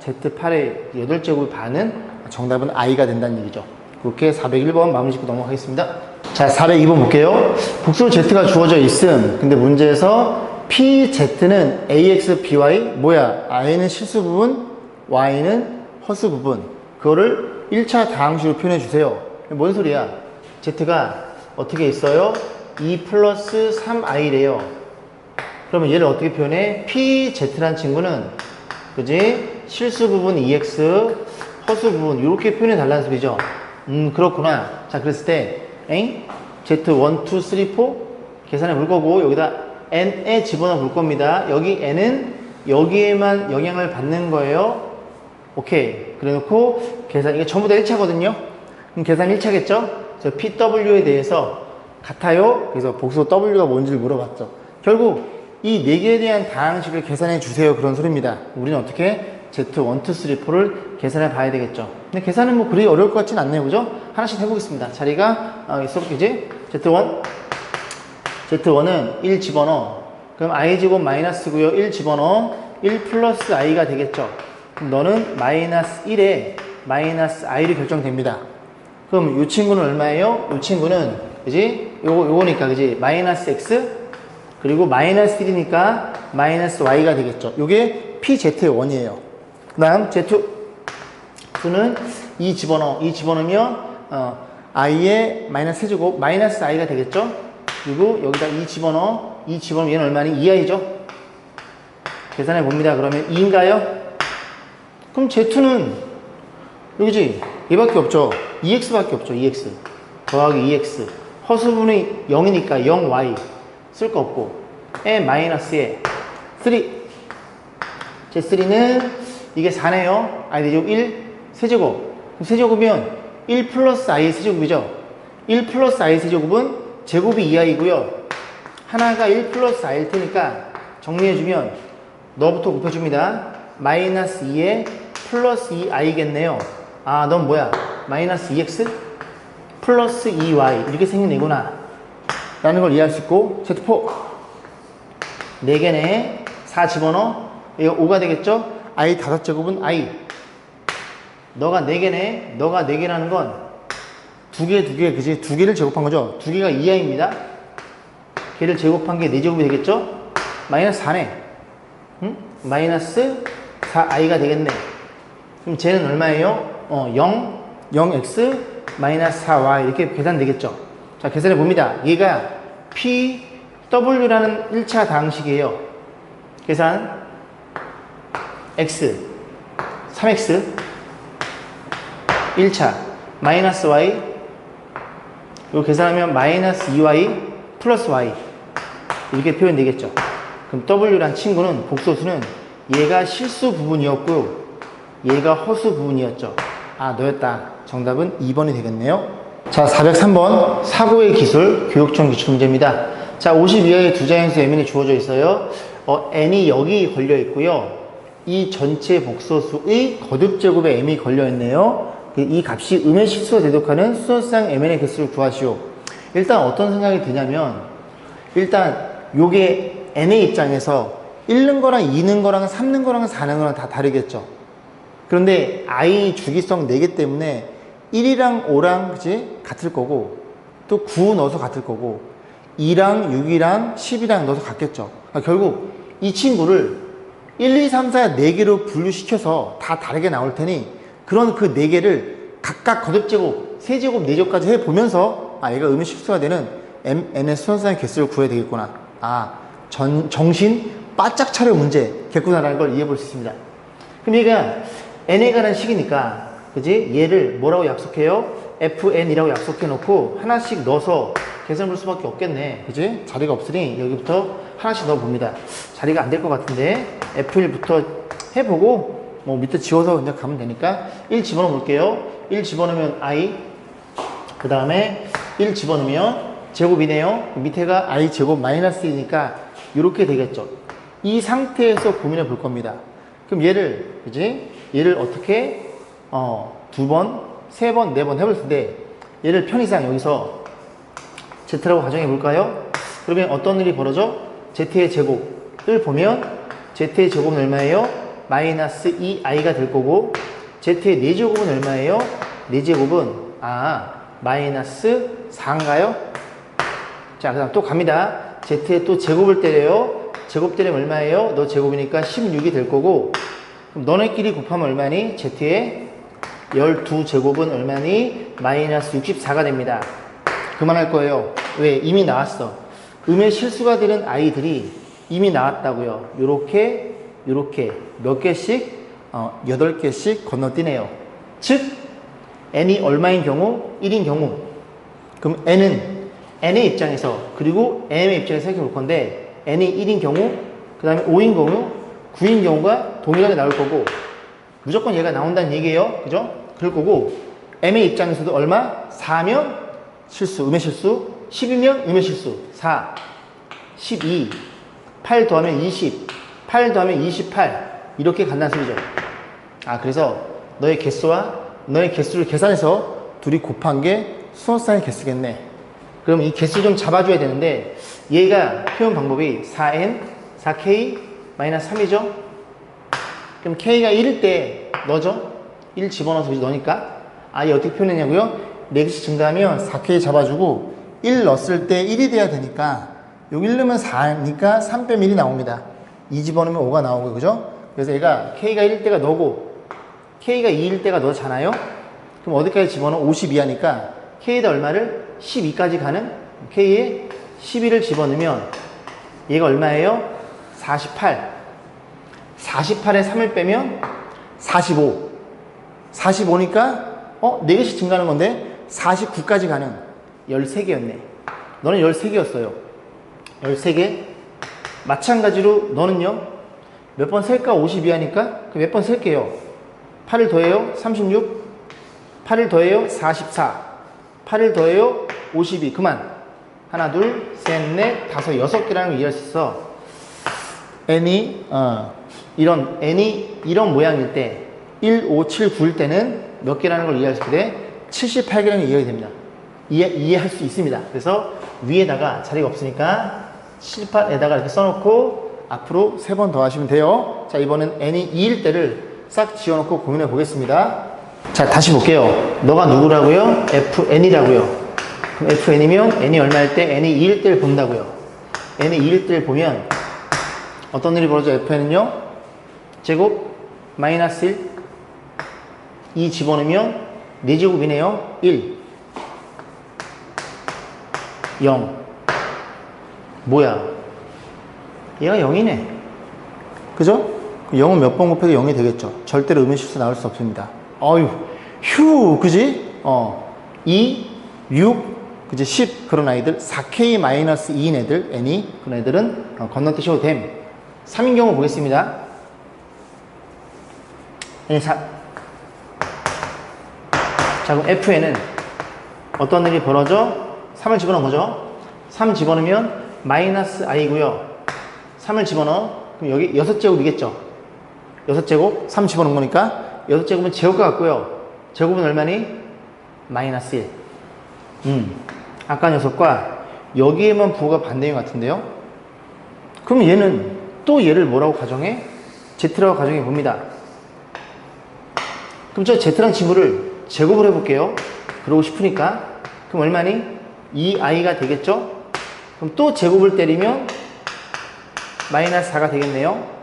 Z8의 8제곱의 바는 정답은 i가 된다는 얘기죠. 그렇게 401번 마무리 짓고 넘어가겠습니다. 자, 402번 볼게요. 복수 Z가 주어져 있음. 근데 문제에서 PZ는 AX, BY 뭐야? i는 실수 부분, y는 허수 부분. 그거를 1차 다항식으로 표현해 주세요. 뭔 소리야? Z가 어떻게 있어요? 2 플러스 3i래요. 그러면 얘를 어떻게 표현해? PZ란 친구는 그지? 실수 부분 2x, 허수 부분 이렇게 표현해 달라는 소리죠. 그렇구나. 자, 그랬을 때 Z1, 2, 3, 4 계산해 볼 거고 여기다 n에 집어넣어 볼 겁니다. 여기 n은 여기에만 영향을 받는 거예요. 오케이. 그래 놓고 계산, 이게 전부 다 1차거든요. 그럼 계산 1차겠죠? 그래서 PW에 대해서 같아요. 그래서 복수 W가 뭔지를 물어봤죠. 결국 이 4개에 대한 다항식을 계산해 주세요. 그런 소리입니다. 우리는 어떻게? Z1, 2, 3, 4를 계산해 봐야 되겠죠. 근데 계산은 뭐 그리 어려울 것 같진 않네요. 그죠? 하나씩 해보겠습니다. 자리가 있어볼게지? Z1은 1 집어넣어. 그럼 i제곱 마이너스고요. 1 집어넣어. 1 플러스 i가 되겠죠. 그럼 너는 마이너스 1에 마이너스 i로 결정됩니다. 그럼 이 친구는 얼마예요? 이 친구는 그지? 요거니까, 그지? 마이너스 x, 그리고 마이너스 1이니까 마이너스 y가 되겠죠. 요게 PZ의 원이에요. 그 다음, Z2는 이 집어넣으면, i의 마이너스 세제곱, 마이너스 i가 되겠죠? 그리고 여기다 이 집어넣으면 얘는 얼마니? 2i죠? 계산해 봅니다. 그러면 2인가요? 그럼 Z2는, 여기지? 얘밖에 없죠? 2x밖에 없죠? 2x. 더하기 2x. 허수분이 0이니까 0y. 쓸 거 없고. 에 마이너스에 3. Z3는 이게 4네요. i 대제곱 1 세제곱. 그럼 세제곱이면 1 플러스 i 세제곱이죠. 1 플러스 i 세제곱은 제곱이 2i고요. 하나가 1 플러스 i일 테니까 정리해주면 너부터 곱해줍니다. 마이너스 2에 플러스 2i겠네요. 아, 넌 뭐야? 마이너스 2x 플러스 2y 이렇게 생긴 애구나 라는 걸 이해할 수 있고, Z4 4개네. 4 집어넣어. 이거 5가 되겠죠? i 5제곱은 i. 너가 4개네. 너가 4개라는 건 2개, 그지? 2개를 제곱한 거죠? 2개가 2i입니다. 걔를 제곱한 게 4제곱이 되겠죠? 마이너스 4네. 응? 마이너스 4i가 되겠네. 그럼 쟤는 얼마예요? 0x 마이너스 4y 이렇게 계산되겠죠? 자, 계산해 봅니다. 얘가 PW라는 1차 다항식이에요. 계산 x 3x 1차 마이너스 y 이거 계산하면 마이너스 2y 플러스 y 이렇게 표현되겠죠. 그럼 W란 친구는 복소수는 얘가 실수 부분이었고 얘가 허수 부분이었죠. 아, 너였다. 정답은 2번이 되겠네요. 자, 403번 사고의 기술 교육청 기출문제입니다. 자, 50 이하의 두 자연수 mn이 주어져 있어요. n이 여기 걸려 있고요. 이 전체 복소수의 거듭제곱에 m이 걸려 있네요. 이 값이 음의 실수가 대독하는 수소상 mn의 개수를 구하시오. 일단 어떤 생각이 드냐면, 일단 요게 n의 입장에서 1는 거랑 2는 거랑 3는 거랑 4는 거랑 다 다르겠죠. 그런데 i 주기성 4개 때문에 1이랑 5랑 그치? 같을 거고, 또 9 넣어서 같을 거고, 2랑 6이랑 10이랑 넣어서 같겠죠. 그러니까 결국 이 친구를 1, 2, 3, 4, 4개로 분류시켜서 다 다르게 나올 테니 그런 그 4개를 각각 거듭제곱, 세제곱, 4제곱까지 해보면서 아, 얘가 음의 실수가 되는 n의 수선상의 개수를 구해야 되겠구나. 아, 정신 바짝 차려 문제 겠구나라는 걸 이해해 볼 수 있습니다. 그럼 얘가 n에 관한 식이니까 그지? 얘를 뭐라고 약속해요? fn이라고 약속해 놓고 하나씩 넣어서 계산해 볼 수밖에 없겠네. 그지? 자리가 없으니 여기부터 하나씩 넣어 봅니다. 자리가 안 될 것 같은데 f1부터 해보고 뭐 밑에 지워서 그냥 가면 되니까 1 집어넣어 볼게요. 1 집어넣으면 i, 그 다음에 1 집어넣으면 제곱이네요. 밑에가 i 제곱 마이너스 1이니까 이렇게 되겠죠. 이 상태에서 고민해 볼 겁니다. 그럼 얘를 그지? 얘를 어떻게 2번, 3번, 4번 해볼 텐데 얘를 편의상 여기서 z라고 가정해 볼까요? 그러면 어떤 일이 벌어져? z의 제곱을 보면 z의 제곱은 얼마예요? 마이너스 2i가 될 거고 z의 4제곱은 얼마예요? 4제곱은 마이너스 4인가요? 자, 그 다음 또 갑니다. z의 또 제곱을 때려요. 제곱 때리면 얼마예요? 너 제곱이니까 16이 될 거고, 그럼 너네끼리 곱하면 얼마니? z의 12제곱은 얼마니? 마이너스 64가 됩니다. 그만할 거예요. 왜? 이미 나왔어. 음의 실수가 되는 아이들이 이미 나왔다고요. 요렇게 몇 개씩? 8개씩 건너뛰네요. 즉 n이 얼마인 경우? 1인 경우. 그럼 n의 입장에서, 그리고 m의 입장에서 생각해 볼 건데 n이 1인 경우, 그 다음에 5인 경우, 9인 경우가 동일하게 나올 거고, 무조건 얘가 나온다는 얘기예요. 그죠? 그럴 거고, m의 입장에서도 얼마? 4면 실수, 음의 실수. 10이면 음의 실수. 4, 12, 8 더하면 20, 8 더하면 28. 이렇게 간다는 소리죠. 그래서 너의 개수와 너의 개수를 계산해서 둘이 곱한 게 수원쌍의 개수겠네. 그럼 이 개수 좀 잡아줘야 되는데, 얘가 표현 방법이 4n, 4k, 마이너스 3이죠? 그럼 k가 1일 때 넣어줘. 1 집어넣어서 넣으니까. 얘 어떻게 표현했냐고요? 4개씩 증가하면 4k 잡아주고 1 넣었을 때 1이 돼야 되니까 여기 1 넣으면 4니까 3 빼면 1이 나옵니다. 2 집어넣으면 5가 나오고 그죠? 그래서 얘가 K가 1일 때가 너고 K가 2일 때가 너잖아요. 그럼 어디까지 집어넣어? 52 하니까 K에다 얼마를? 12까지 가는 K에 12를 집어넣으면 얘가 얼마예요? 48. 48에 3을 빼면 45. 45니까 4개씩 증가하는 건데 49까지 가는 13개였네. 너는 13개였어요. 13개. 마찬가지로 너는요. 몇 번 셀까? 52 하니까 몇 번 셀게요. 8을 더해요. 36. 8을 더해요. 44. 8을 더해요. 52. 그만. 하나, 둘, 셋, 넷, 다섯, 6개라는 걸 이해할 수 있어. n이 이런 모양일 때 1, 5, 7, 9일 때는 몇 개라는 걸 이해할 수 있게 돼? 78개라는 걸 이해가 됩니다. 이해할 수 있습니다. 그래서 위에다가 자리가 없으니까 78에다가 이렇게 써놓고 앞으로 3번 더 하시면 돼요. 자, 이번엔 n이 2일 때를 싹 지어놓고 고민해 보겠습니다. 자, 다시 볼게요. 너가 누구라고요? fn이라고요. 그럼 fn이면 n이 얼마일 때? n이 2일 때를 본다고요. n이 2일 때를 보면 어떤 일이 벌어져? fn은요? 제곱 마이너스 1 2 집어넣으면 4제곱이네요. 1 0 뭐야? 얘가 0이네. 그죠? 0은 몇 번 곱해도 0이 되겠죠. 절대로 의문실수 나올 수 없습니다. 휴, 그지? 2, 6, 그지? 10 그런 아이들, 4K-2인 애들, n이 그런 애들은 건너뛰셔도 됨. 3인 경우 보겠습니다. n이 4. 자, 그럼 fn은 어떤 일이 벌어져? 3을 집어넣은 거죠. 3 집어넣으면 마이너스 i고요. 3을 집어넣어. 그럼 여기 6제곱이겠죠. 6제곱, 3 집어넣은 거니까 6제곱은 제곱과 같고요. 제곱은 얼마니? 마이너스 1. 아까 녀석과 여기에만 부호가 반대인 것 같은데요. 그럼 얘는 또 얘를 뭐라고 가정해? Z라고 가정해 봅니다. 그럼 저 Z라는 친구를 제곱을 해볼게요. 그러고 싶으니까. 그럼 얼마니? 2i가 되겠죠? 그럼 또 제곱을 때리면 마이너스 4가 되겠네요.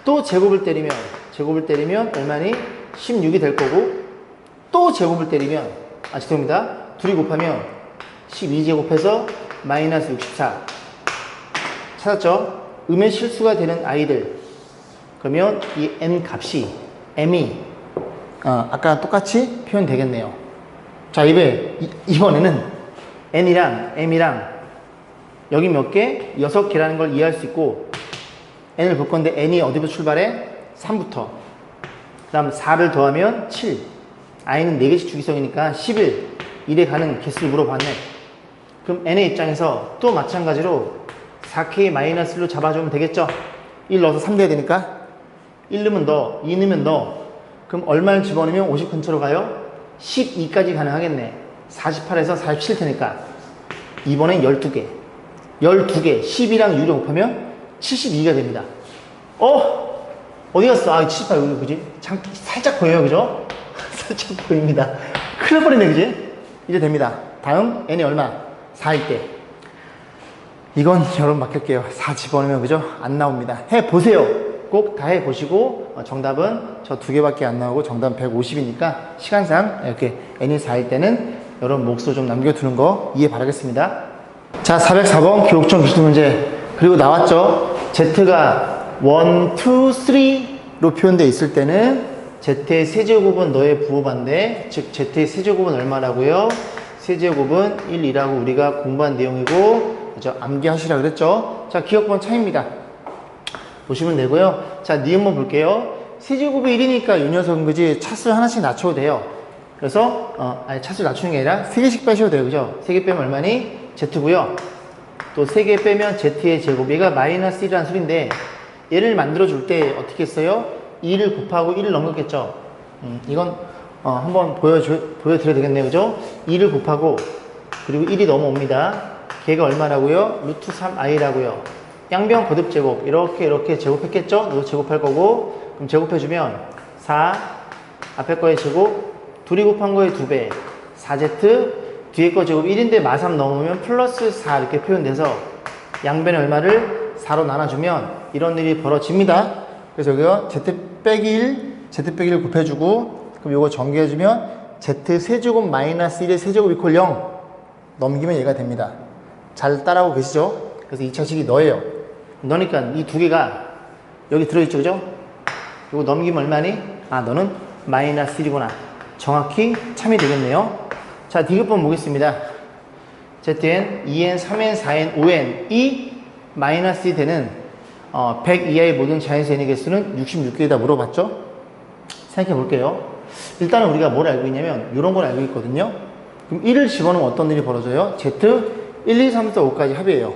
또 제곱을 때리면 얼마니? 16이 될 거고, 또 제곱을 때리면, 죄송합니다. 둘이 곱하면 12제곱해서 마이너스 64. 찾았죠? 음의 실수가 되는 아이들. 그러면 이 n 값이, m이, 아까 똑같이 표현되겠네요. 자, 이번에는 n이랑 m이랑 여기 몇 개? 6개라는 걸 이해할 수 있고, n을 볼 건데 n이 어디부터 출발해? 3부터. 그 다음 4를 더하면 7. i는 4개씩 주기성이니까 11. 1에 가는 개수를 물어봤네. 그럼 n의 입장에서 또 마찬가지로 4k-1로 잡아주면 되겠죠? 1 넣어서 3 돼야 되니까 1 넣으면 너, 2 넣으면 너. 그럼 얼마를 집어넣으면 50 근처로 가요? 12까지 가능하겠네. 48에서 47 테니까 이번엔 12개. 12개, 10이랑 6을 곱하면 72가 됩니다. 어디 갔어? 78, 여기, 그지? 살짝 보여요, 그죠? 살짝 보입니다. 큰일 날 뻔했네, 그지? 이제 됩니다. 다음, n이 얼마? 4일 때. 이건 여러분 맡길게요. 4 집어넣으면, 그죠? 안 나옵니다. 해보세요. 꼭 다 해보시고, 정답은 저 2개밖에 안 나오고, 정답은 150이니까, 시간상 이렇게 n이 4일 때는 여러분 몫으로 좀 남겨두는 거 이해 바라겠습니다. 자, 404번 기록점 기술 문제. 그리고 나왔죠? Z가 1, 2, 3로 표현되어 있을 때는 Z의 세제곱은 너의 부호 반대, 즉 Z의 세제곱은 얼마라고요? 세제곱은 1, 2라고 우리가 공부한 내용이고, 그죠? 암기하시라 그랬죠? 자, 기억번 차입니다. 보시면 되고요. 자, 니은번 볼게요. 세제곱이 1이니까 이 녀석은 그지? 차수를 하나씩 낮춰도 돼요. 그래서 차수를 낮추는 게 아니라 3개씩 빼셔도 돼요. 그죠? 3개 빼면 얼마니? Z고요. 또 3개 빼면 Z의 제곱. 얘가 마이너스 1이라는 소리인데 얘를 만들어줄 때 어떻게 했어요? 2를 곱하고 1을 넘겼겠죠? 이건 한번 보여드려야 되겠네요. 그죠? 2를 곱하고 그리고 1이 넘어옵니다. 걔가 얼마라고요? 루트 3i라고요. 양변 거듭 제곱. 이렇게 제곱했겠죠? 너도 제곱할 거고. 그럼 제곱해주면 4 앞에 거의 제곱, 둘이 곱한 거의 2배 4z 뒤에 거 제곱 1인데 마3 넘으면 플러스 4 이렇게 표현돼서 양변의 얼마를 4로 나눠주면 이런 일이 벌어집니다. 그래서 여기가 z 빼기 1, z 빼기 1 곱해주고 그럼 이거 전개해주면 z 세제곱 마이너스 1의 세제곱 이퀄 0 넘기면 얘가 됩니다. 잘 따라오고 계시죠? 그래서 2차식이 너예요. 너니까 이 두 개가 여기 들어있죠, 그죠? 이거 넘기면 얼마니? 아, 너는 마이너스 1이구나. 정확히 참이 되겠네요. 자, 디귿번 보겠습니다. Zn, 2n, 3n, 4n, 5n 이 마이너스 1이 되는 100 이하의 모든 자연수 n의 개수는 66개이다 물어봤죠? 생각해 볼게요. 일단은 우리가 뭘 알고 있냐면 이런 걸 알고 있거든요. 그럼 1을 집어넣으면 어떤 일이 벌어져요? Z 1, 2, 3, 4, 5까지 합이에요.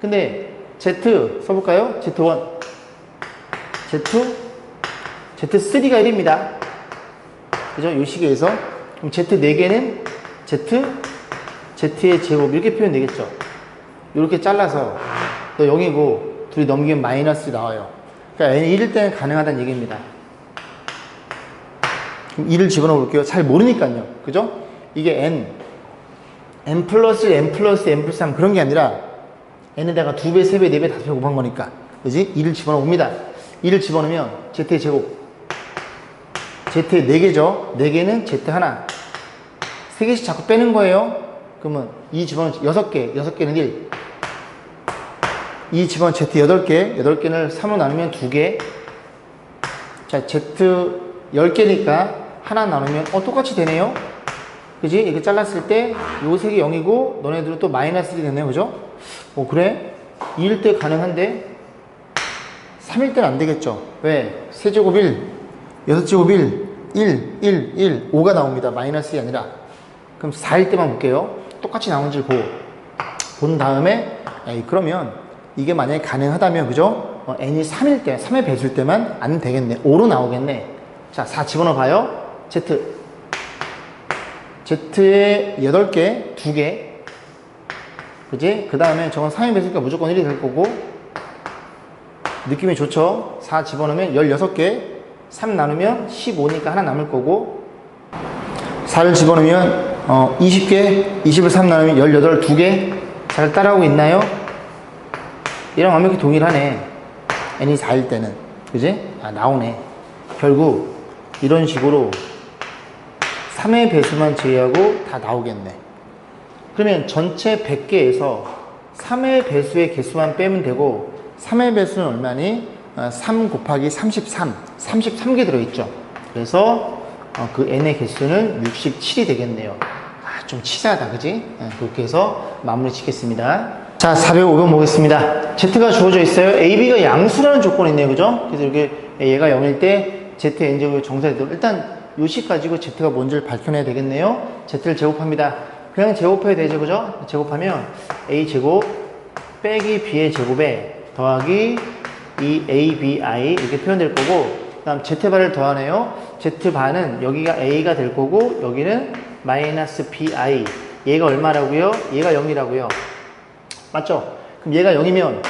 근데 Z 써볼까요? Z1, Z2, Z3가 1입니다. 그죠? 이 시계에서. 그럼 Z 4개는 Z의 제곱 이렇게 표현되겠죠. 이렇게 잘라서 너 0이고 둘이 넘기면 마이너스 나와요. 그러니까 n이 1일 때는 가능하다는 얘기입니다. 그럼 2를 집어넣어 볼게요. 잘 모르니까요. 그죠? 이게 n 플러스 n 플러스 n 플러스 3 그런 게 아니라 n에다가 2배, 3배, 4배, 5배 곱한 거니까. 그지? 2를 집어넣어 봅니다. 2를 집어넣으면 z의 제곱. z의 4개죠? 4개는 z 하나. 3개씩 자꾸 빼는 거예요. 그러면 2 집어넣으면 6개, 6개는 1. 2 집어넣으면 z 8개, 8개를 3으로 나누면 2개. 자, z 10개니까 하나 나누면 똑같이 되네요. 그지? 이렇게 잘랐을 때 요 3개 0이고 너네들은 또 마이너스 1이 되네요. 그죠? 그래? 2일 때 가능한데 3일 때는 안 되겠죠. 왜? 세제곱 1, 6제곱 1, 1, 1, 1, 5가 나옵니다. 마이너스 1이 아니라. 그럼 4일 때만 볼게요. 똑같이 나오는지를 본 다음에 그러면 이게 만약에 가능하다면 그죠? n이 3일 때, 3의 배수일 때만 안 되겠네. 5로 나오겠네. 자, 4 집어넣어 봐요. Z에 8개, 2개. 그지? 그 다음에 저건 3의 배수니까 무조건 1이 될 거고. 느낌이 좋죠? 4 집어넣으면 16개. 3 나누면 15니까 하나 남을 거고. 4를 집어넣으면 20개. 20을 3 나누면 18, 2개. 잘 따라오고 있나요? 얘랑 완벽히 동일하네. n이 4일 때는. 그지? 아, 나오네. 결국 이런 식으로 3의 배수만 제외하고 다 나오겠네. 그러면 전체 100개에서 3의 배수의 개수만 빼면 되고 3의 배수는 얼마니? 3 곱하기 33, 33개 들어있죠. 그래서 그 n의 개수는 67이 되겠네요. 아, 좀 치사하다, 그지? 그렇게 해서 마무리 짓겠습니다. 자, 405번 보겠습니다. Z가 주어져 있어요. AB가 양수라는 조건이 있네요. 그죠? 그래서 이렇게 얘가 0일 때 ZN제곱이 정사되도록 일단 요식 가지고 Z가 뭔지를 밝혀내야 되겠네요. Z를 제곱합니다. 그냥 제곱해야 되죠. 그죠? 제곱하면 A제곱 빼기 B의 제곱에 더하기 이 ABI 이렇게 표현될 거고 그 다음 Z바를 더하네요. Z바는 여기가 A가 될 거고 여기는 마이너스 BI 얘가 얼마라고요? 얘가 0이라고요. 맞죠? 그럼 얘가 0이면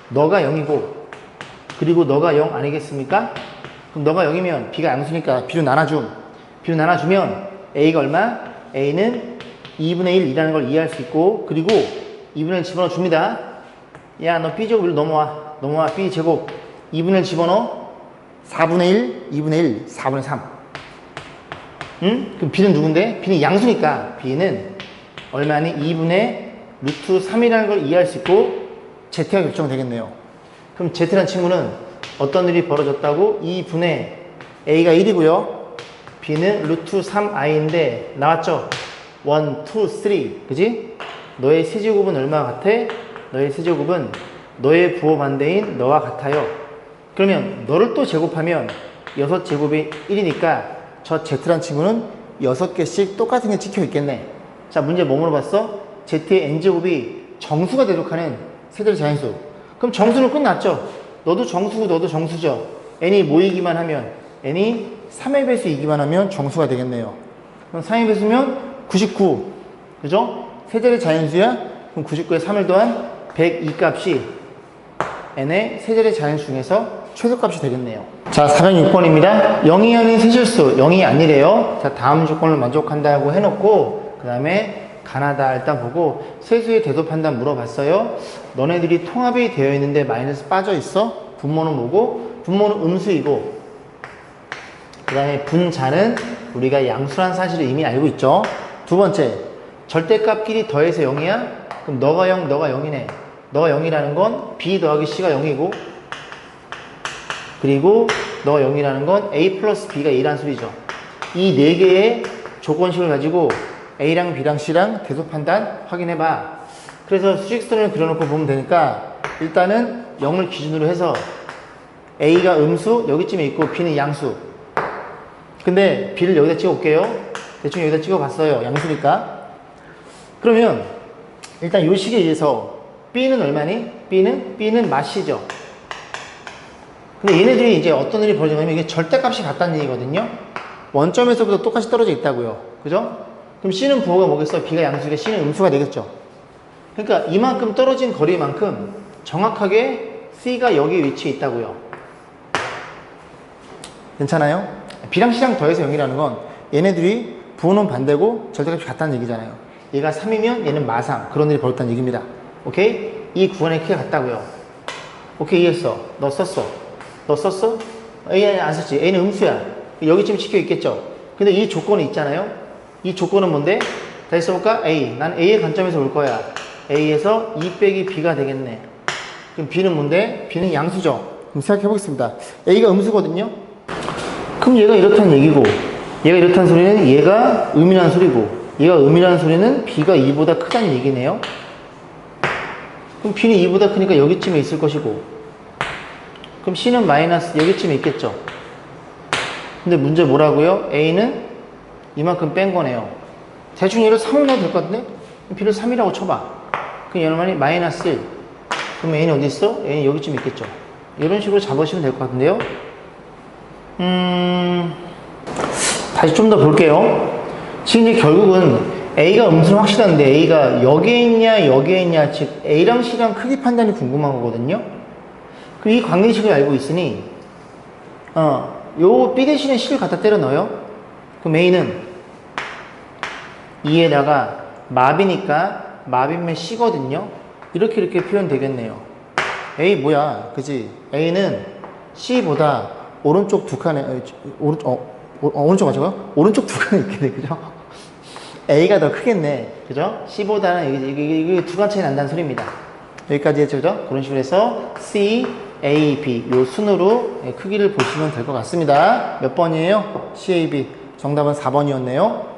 너가 0이고 그리고 너가 0 아니겠습니까? 그럼 너가 0이면 B가 양수니까 B로 나눠주면 A가 얼마? A는 2분의 1이라는 걸 이해할 수 있고 그리고 2분의 1 집어넣어 줍니다. 야, 너 B제곱으로 넘어와. B제곱 2분의 1 집어넣어 4분의 1, 2분의 1, 4분의 3 응? 그럼 B는 누군데? B는 양수니까 B는 얼마니? 2분의 루트 3이라는 걸 이해할 수 있고 Z가 결정되겠네요. 그럼 Z란 친구는 어떤 일이 벌어졌다고? 2분의 A가 1이고요. B는 루트 3i인데 나왔죠? 1, 2, 3 그지? 너의 세제곱은 얼마 같아? 너의 세제곱은 너의 부호 반대인 너와 같아요. 그러면 너를 또 제곱하면 6제곱이 1이니까 저 Z란 친구는 6개씩 똑같은 게 찍혀 있겠네. 자, 문제 뭐 물어봤어? Z의 n제곱이 정수가 되도록 하는 세제의 자연수. 그럼 정수는 끝났죠? 너도 정수고 너도 정수죠? n이 모이기만 하면 n이 3의 배수이기만 하면 정수가 되겠네요. 그럼 3의 배수면 99 그죠? 세제의 자연수야? 그럼 99에 3을 더한 102 값이 n의 세제의 자연수 중에서 최소값이 되겠네요. 자, 406번입니다. 0이 아닌 세실수 0이 아니래요. 자, 다음 조건을 만족한다고 해놓고 그 다음에 가나다 일단 보고 세수의 대도 판단 물어봤어요. 너네들이 통합이 되어 있는데 마이너스 빠져 있어? 분모는 뭐고? 분모는 음수이고 그 다음에 분자는 우리가 양수란 사실을 이미 알고 있죠. 두 번째, 절대값끼리 더해서 0이야? 그럼 너가 0, 너가 0이네. 너가 0이라는 건 B 더하기 C가 0이고 그리고 너가 0이라는 건 A 플러스 B가 2란 소리죠. 이 네 개의 조건식을 가지고 A랑 B랑 C랑 대소판단 확인해봐. 그래서 수직선을 그려놓고 보면 되니까 일단은 0을 기준으로 해서 A가 음수 여기쯤에 있고 B는 양수. 근데 B를 여기다 찍어올게요. 대충 여기다 찍어봤어요. 양수니까. 그러면 일단 요 식에 의해서 B는 얼마니? B는 마시죠. 근데 얘네들이 이제 어떤 일이 벌어지냐면 이게 절대값이 같다는 얘기거든요. 원점에서부터 똑같이 떨어져 있다고요. 그죠? 그럼 C는 부호가 뭐겠어? B가 양수니까 C는 음수가 되겠죠. 그러니까 이만큼 떨어진 거리만큼 정확하게 C가 여기 위치에 있다고요. 괜찮아요? B랑 C랑 더해서 0이라는 건 얘네들이 부호는 반대고 절대값이 같다는 얘기잖아요. 얘가 3이면 얘는 마상. 그런 일이 벌어졌다는 얘기입니다. 오케이? 이 구간의 키가 같다고요. 오케이, 이해했어. 너 썼어. 너 썼어? A 안 썼지. A는 음수야. 여기쯤 찍혀 있겠죠. 근데 이 조건이 있잖아요. 이 조건은 뭔데? 다시 써볼까? A. 난 A의 관점에서 볼 거야. A에서 2 빼기 B가 되겠네. 그럼 B는 뭔데? B는 양수죠. 그럼 생각해 보겠습니다. A가 음수거든요. 그럼 얘가 이렇다는 얘기고 얘가 이렇다는 소리는 얘가 음이라는 소리고 얘가 음이라는 소리는 B가 2보다 크다는 얘기네요. 그럼 B는 2보다 크니까 여기쯤에 있을 것이고 그럼 C는 마이너스 여기쯤에 있겠죠. 근데 문제 뭐라고요? A는 이만큼 뺀 거네요. 대충 얘를 3으로 넣어도 될 것 같은데? B를 3이라고 쳐봐. 그럼 얘는 말이 마이너스 1. 그럼 A는 어디 있어? A는 여기쯤 있겠죠. 이런 식으로 잡으시면 될 것 같은데요. 다시 좀 더 볼게요. 지금 이제 결국은 A가 음수는 확실한데 A가 여기에 있냐 여기에 있냐 즉 A랑 C랑 크기 판단이 궁금한 거거든요. 그럼 이 관계식을 알고 있으니 요 B 대신에 C를 갖다 때려 넣어요. 그럼 A는 2에다가 마비니까 마비면 C거든요. 이렇게 표현되겠네요. A 뭐야 그지? A는 C보다 오른쪽 두 칸에 오른쪽 맞아요? 오른쪽 두 칸에 있겠네. 그죠? A가 더 크겠네. 그죠? C보다는 이게 두 칸 차이 난다는 소리입니다. 여기까지 했죠. 그죠? 그런 식으로 해서 C, A, B 요 순으로 크기를 보시면 될 것 같습니다. 몇 번이에요? C, A, B. 정답은 4번이었네요.